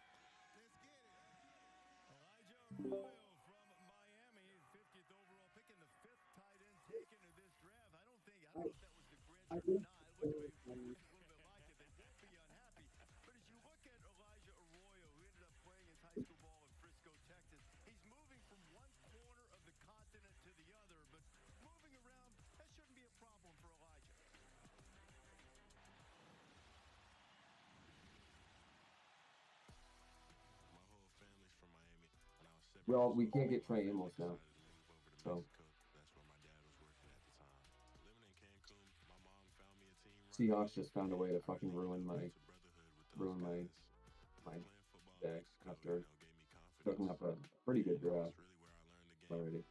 Well, we can't get Trey Amos now. So Seahawks just found a way to fucking ruin my deck after cooking up a pretty good draft already.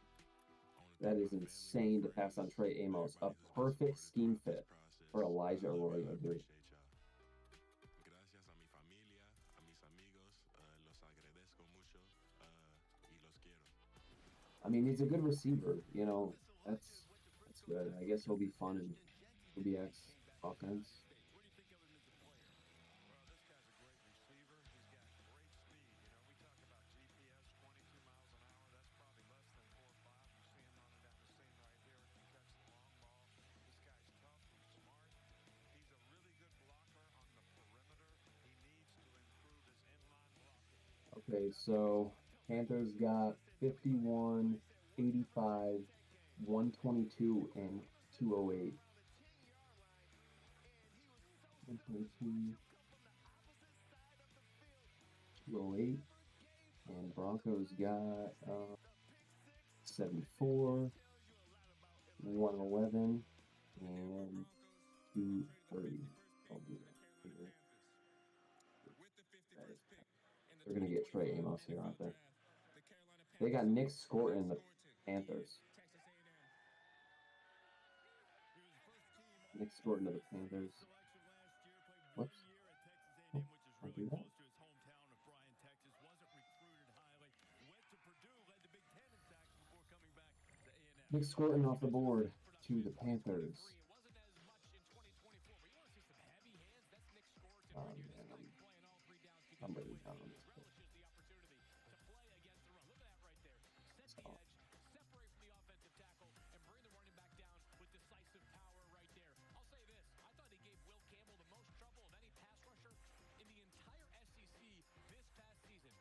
That is insane to pass on Trey Amos. A perfect scheme fit for Elijah Arroyo, dude. I mean, he's a good receiver, you know. That's good. I guess he'll be fun in UBX offense. Okay, so Panthers got 51, 85, 122, and 208. 122, 208, and Broncos got 74, 111, and 230. I'll do that here. They're going to get Trey Amos here, aren't they? They got Nick Scorton in the Panthers. Nick Scorton of the Panthers. Whoops. Oh, I do that. Nick Scorton off the board to the Panthers. Man, I'm really down on this pick.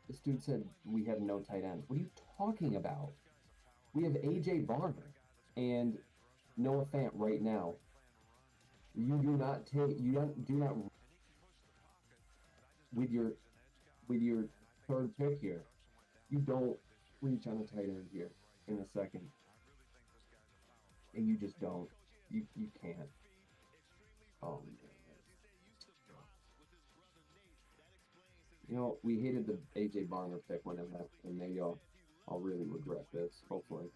This dude said we have no tight ends. What are you talking about? We have AJ Barner and Noah Fant right now. You do not with your third pick here. You don't reach on a tight end here in a second. And you just don't. You can't. Oh man. You know, we hated the AJ Barner pick when it happened, and maybe I'll really regret this, hopefully.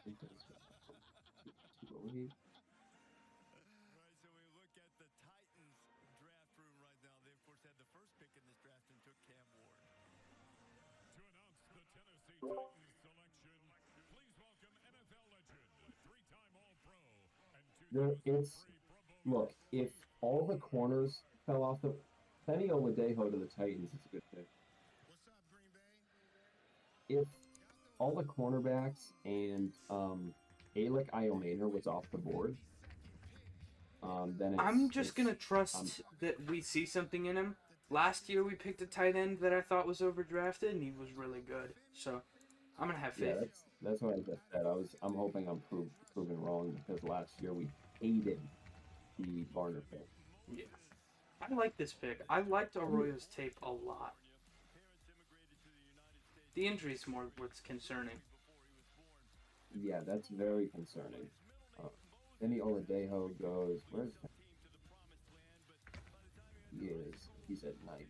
Right, so we look at the Titans draft room right now. They, of course, had the first pick in this draft and took Cam Ward. To announce the Tennessee Titans selection, please welcome NFL legend, three-time All-Pro, and Look, if all the corners fell off the Kenny Oladejo to the Titans, it's a good pick. What's up, Green Bay? If all the cornerbacks and Alec Iomaner was off the board, then I'm just gonna trust that we see something in him. Last year we picked a tight end that I thought was overdrafted, and he was really good. So I'm gonna have faith. Yeah, that's what I just said. I'm hoping I'm proven wrong, because last year we hated the Barner pick. Yeah, I like this pick. I liked Arroyo's tape a lot. The injury's more what's concerning. Yeah, that's very concerning. Kenny Oladejo goes. Where's that? He's at 90.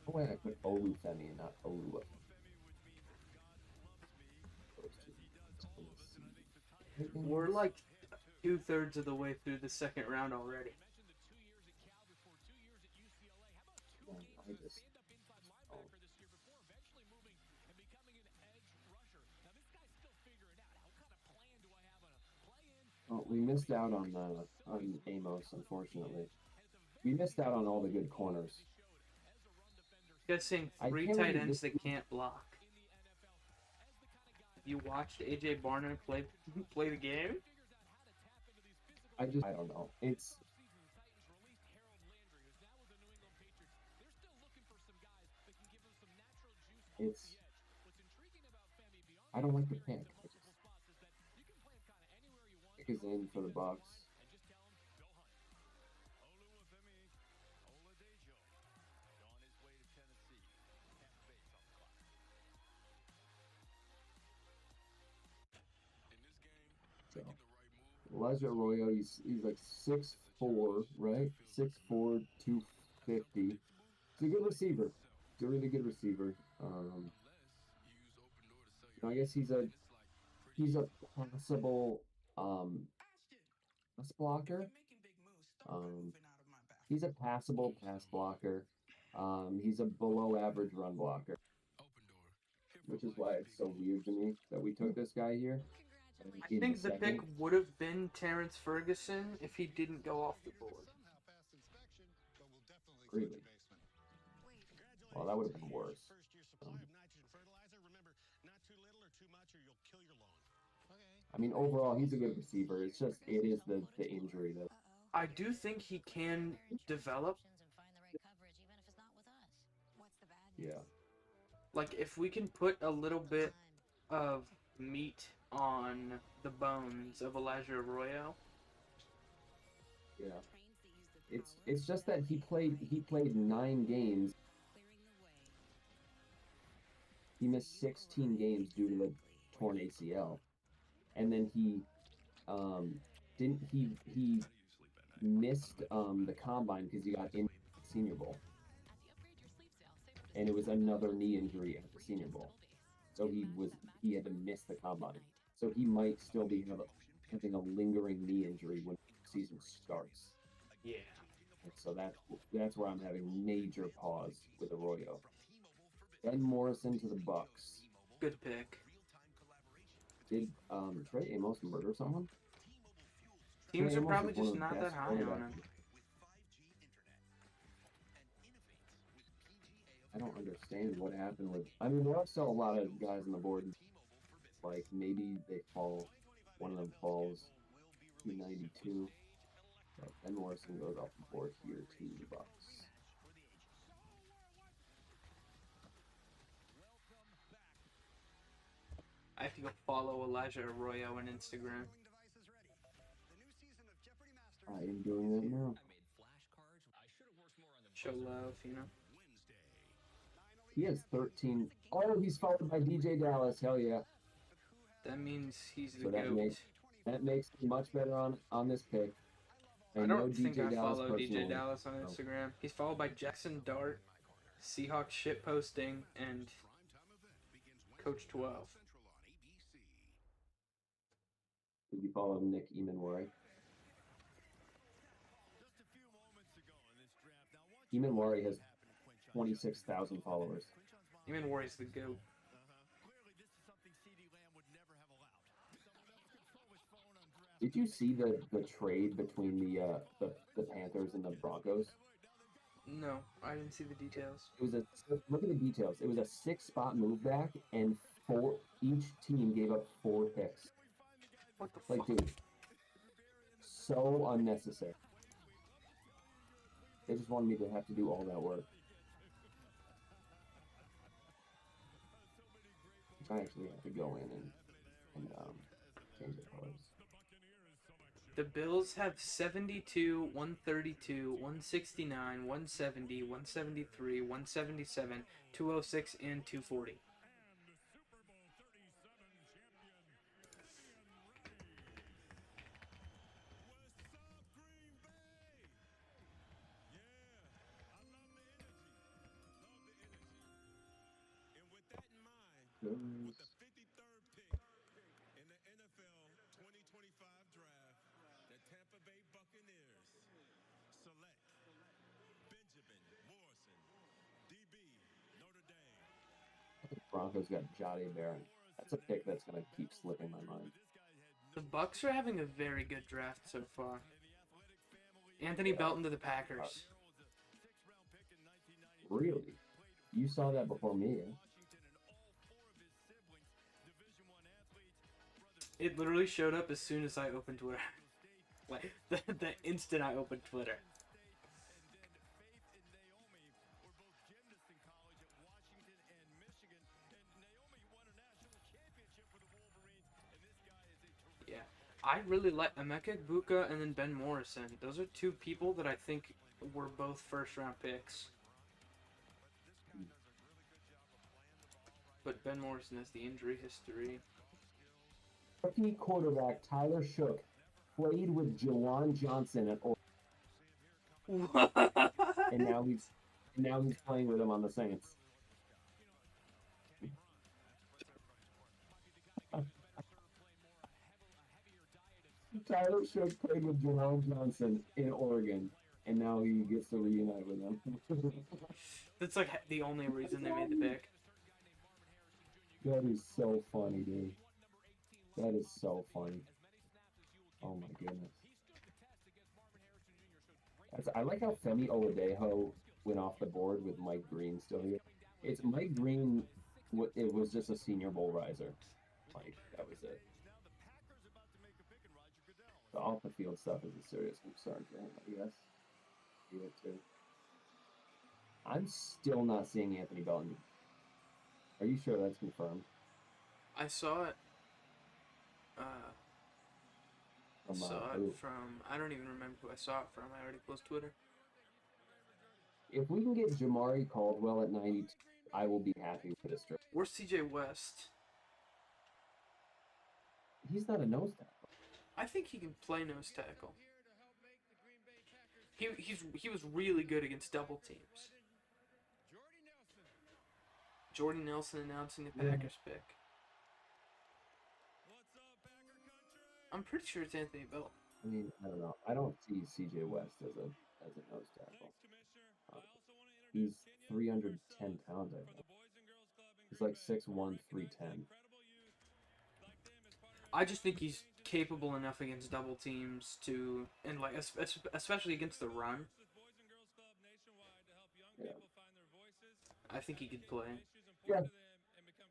Oh wait, I put Olufemi and not Olua. We're like 2/3 of the way through the second round already. I just. Oh, we missed out on Amos, unfortunately. We missed out on all the good corners. Guessing three tight ends that can't block. You watched AJ Barner play the game? I don't know. It's I don't like the pick. is in for the Bucks. So, Elijah Arroyo, he's like 6'4", right? 6'4", 250. He's a good receiver. He's a really good receiver. I guess he's a passable pass blocker. He's a passable pass blocker. He's a below average run blocker, which is why it's so weird to me that we took this guy here. I think the pick would have been Terrence Ferguson if he didn't go off the board. Really? Well, that would have been worse. I mean, overall, he's a good receiver. It's just, it is the injury that... I do think he can develop. Yeah. Like, if we can put a little bit of meat on the bones of Elijah Arroyo. Yeah. It's just that he played 9 games. He missed 16 games due to the torn ACL. And then he missed the combine because he got in the Senior Bowl. And it was another knee injury at the Senior Bowl. So he had to miss the combine. So he might still be having a lingering knee injury when the season starts. Yeah. And so that's where I'm having major pause with Arroyo. Ben Morrison to the Bucks. Good pick. Did Trey Amos murder someone? Teams are probably just not that high on him. I don't understand what happened with... I mean, there are still a lot of guys on the board. Like, maybe they fall... One of them falls 292. But Ben Morrison goes off the board here to the Bucks. I have to go follow Elijah Arroyo on Instagram. I am doing that now. Show love, you know. He has 13. Oh, he's followed by DJ Dallas. Hell yeah. That means he's the So GOAT. that makes me much better on this pick. I don't think I follow DJ personally. Dallas on Instagram. He's followed by Jackson Dart, Seahawks shit posting, and Coach 12. Did you follow Nick Emanwari? Emanwari has 26,000 followers. Emanwari's the GOAT. Did you see the trade between the Panthers and the Broncos? No, I didn't see the details. It was look at the details. It was a 6-spot move back, and each team gave up 4 picks. What the fuck? Like, dude, so unnecessary. They just wanted me to have to do all that work. I actually have to go in and change the colors. The Bills have 72, 132, 169, 170, 173, 177, 206, and 240. With the 53rd pick in the NFL 2025 draft, the Tampa Bay Buccaneers select Benjamin Morrison, DB, Notre Dame. Broncos got Jahdae Barron. That's a pick that's going to keep slipping my mind. The Bucks are having a very good draft so far. Anthony Belton to the Packers. Really? You saw that before me, eh? It literally showed up as soon as I opened Twitter. Like, the instant I opened Twitter. Yeah. I really like Emeka Egbuka and then Ben Morrison. Those are two people that I think were both first-round picks. But Ben Morrison has the injury history. Rookie quarterback Tyler Shook played with Jawan Johnson at Oregon. What? And now he's playing with him on the Saints. Tyler Shook played with Jawan Johnson in Oregon, and now he gets to reunite with him. That's like the only reason they made the pick. That is so funny, dude. That is so funny. Oh my goodness. I like how Femi Oladejo went off the board with Mike Green still here. It's Mike Green. It was just a Senior Bowl riser. Like that was it. The off the field stuff is a serious concern for him, I guess. Do it too. I'm still not seeing Anthony Belton. Are you sure that's confirmed? I saw it. From I don't even remember who I saw it from. I already closed Twitter. If we can get Jamari Caldwell at 92, I will be happy with this trade. Where's CJ West? He's not a nose tackle. I think he can play nose tackle. He was really good against double teams. Jordy Nelson announcing the Packers pick. I'm pretty sure it's Anthony Bell. I mean, I don't know. I don't see CJ West as a nose tackle. He's 310 pounds, I think. He's like 6'1", 310. I just think he's capable enough against double teams to, and like especially against the run. Yeah. I think he could play. Yeah.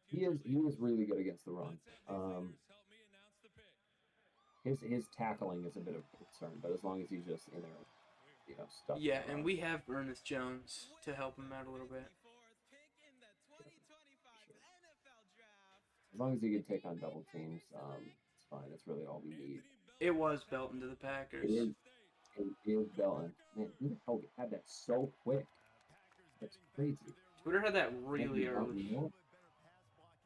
He is really good against the run. His tackling is a bit of a concern, but as long as he's just in there, stuff. Yeah, and we have Ernest Jones to help him out a little bit. As long as he can take on double teams, it's fine. It's really all we need. It was Belton to the Packers. It is Belton. Man, who the hell had that so quick? That's crazy. Twitter had that really early.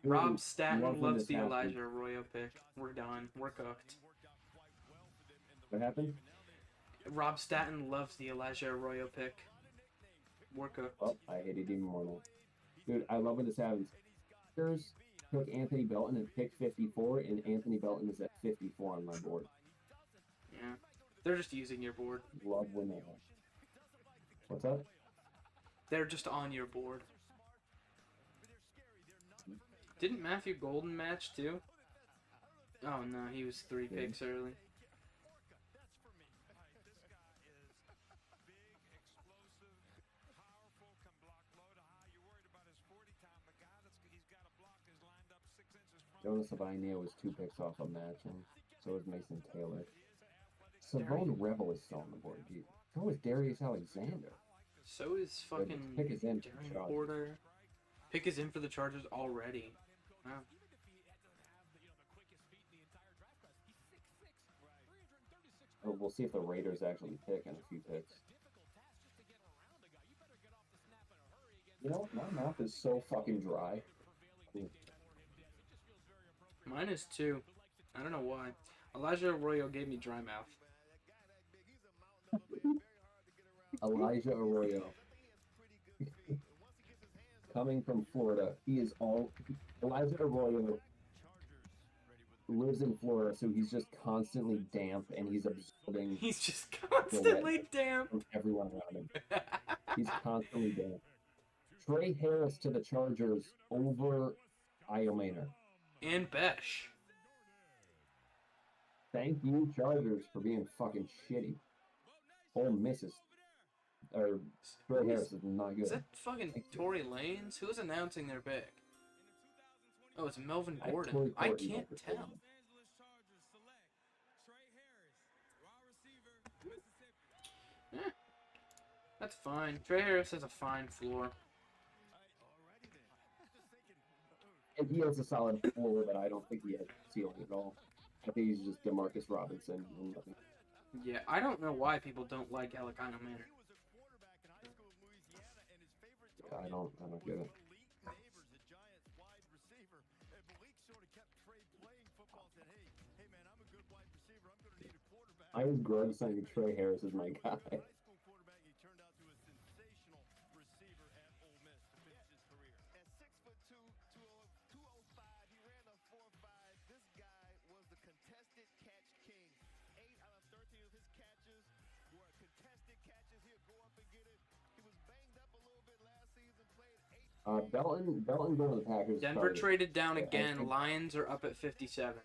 Rob Statton loves the Elijah Arroyo pick. We're done. We're cooked. What happened? Rob Statton loves the Elijah Arroyo pick. We're cooked. Oh, I hate it even more now. Dude, I love when this happens. Packers took Anthony Belton at pick 54, and Anthony Belton is at 54 on my board. Yeah. They're just using your board. Love when they are. What's up? They're just on your board. Didn't Matthew Golden match too? Oh no, he was 3 picks early. Jonas Savainia was 2 picks off a match, and so is Mason Taylor. Savone Rebel is still on the board, dude. So is Darius Alexander. So is fucking Pick is in Darren Porter. Pick is in for the Chargers already. Wow. Oh, we'll see if the Raiders actually pick in a few picks. You know, my mouth is so fucking dry. Mine is 2. I don't know why. Elijah Arroyo gave me dry mouth. Elijah Arroyo. Coming from Florida. Elijah Arroyo lives in Florida, so he's just constantly damp and he's absorbing. He's just constantly damp from everyone around him. He's constantly damp. Trey Harris to the Chargers over Io Maynard. And Besh. Thank you, Chargers, for being fucking shitty. Ole Miss is... Or Trey Harris is not good. Is that fucking Tory Lanez? Who's announcing their pick? Oh, it's Melvin Gordon. I can't tell. That's fine. Trey Harris has a fine floor. And he has a solid floor, but I don't think he has ceiling at all. I think he's just Demarcus Robinson and nothing. Yeah, I don't know why people don't like Alicante Manor. I don't get it. I was grudge signing Trey Harris as my guy. Belton going to the Packers. Denver traded down again. Lions are up at 57.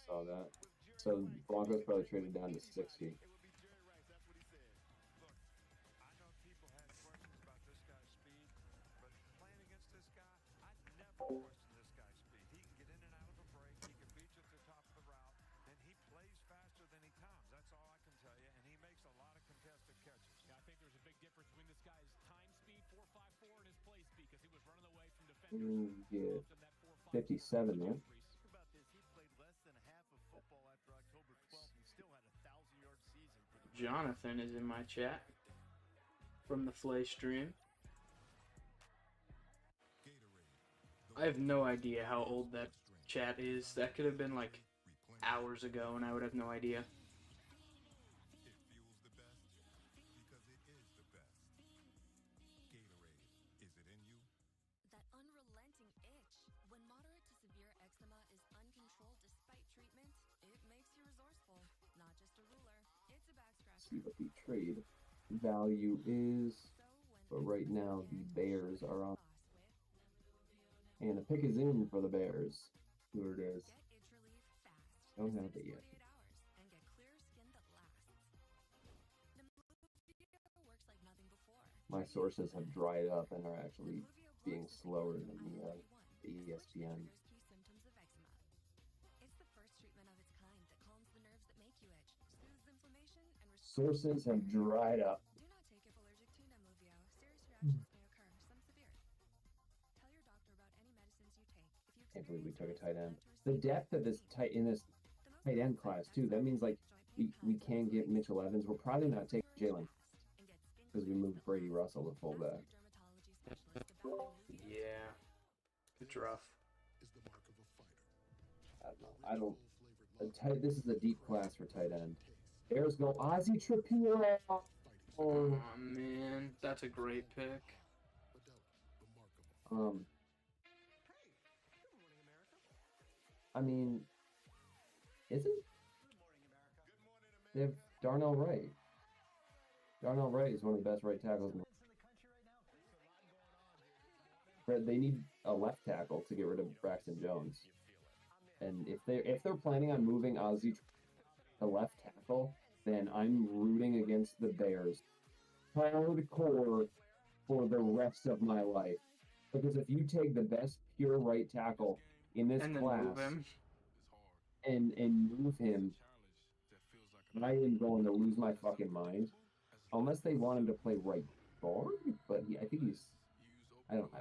Saw that. So Broncos probably traded down to 60. Get 57 there. Jonathan is in my chat from the Flay stream. I have no idea how old that chat is. That could have been like hours ago and I would have no idea. See what the trade value is, but right now the Bears are on, and the pick is in for the Bears. Who it is? Don't have it yet. My sources have dried up and are actually being slower than the ESPN. Sources have dried up. Can't believe we took a tight end. The depth of this tight end class too. That means like we can't get Mitchell Evans. We're probably not taking Jalen because we moved Brady Russell to fullback. Yeah, it's rough. I don't know. This is a deep class for tight end. Bears go Ozzie Trapiro. Oh man, that's a great pick. I mean, is it? They have Darnell Wright. Darnell Wright is one of the best right tackles in the world. They need a left tackle to get rid of Braxton Jones. And if they're planning on moving Ozzie to left tackle, then I'm rooting against the Bears hardcore for the rest of my life. Because if you take the best pure right tackle in this class and move him, I am going to lose my fucking mind. Unless they want him to play right guard, but I think I don't know.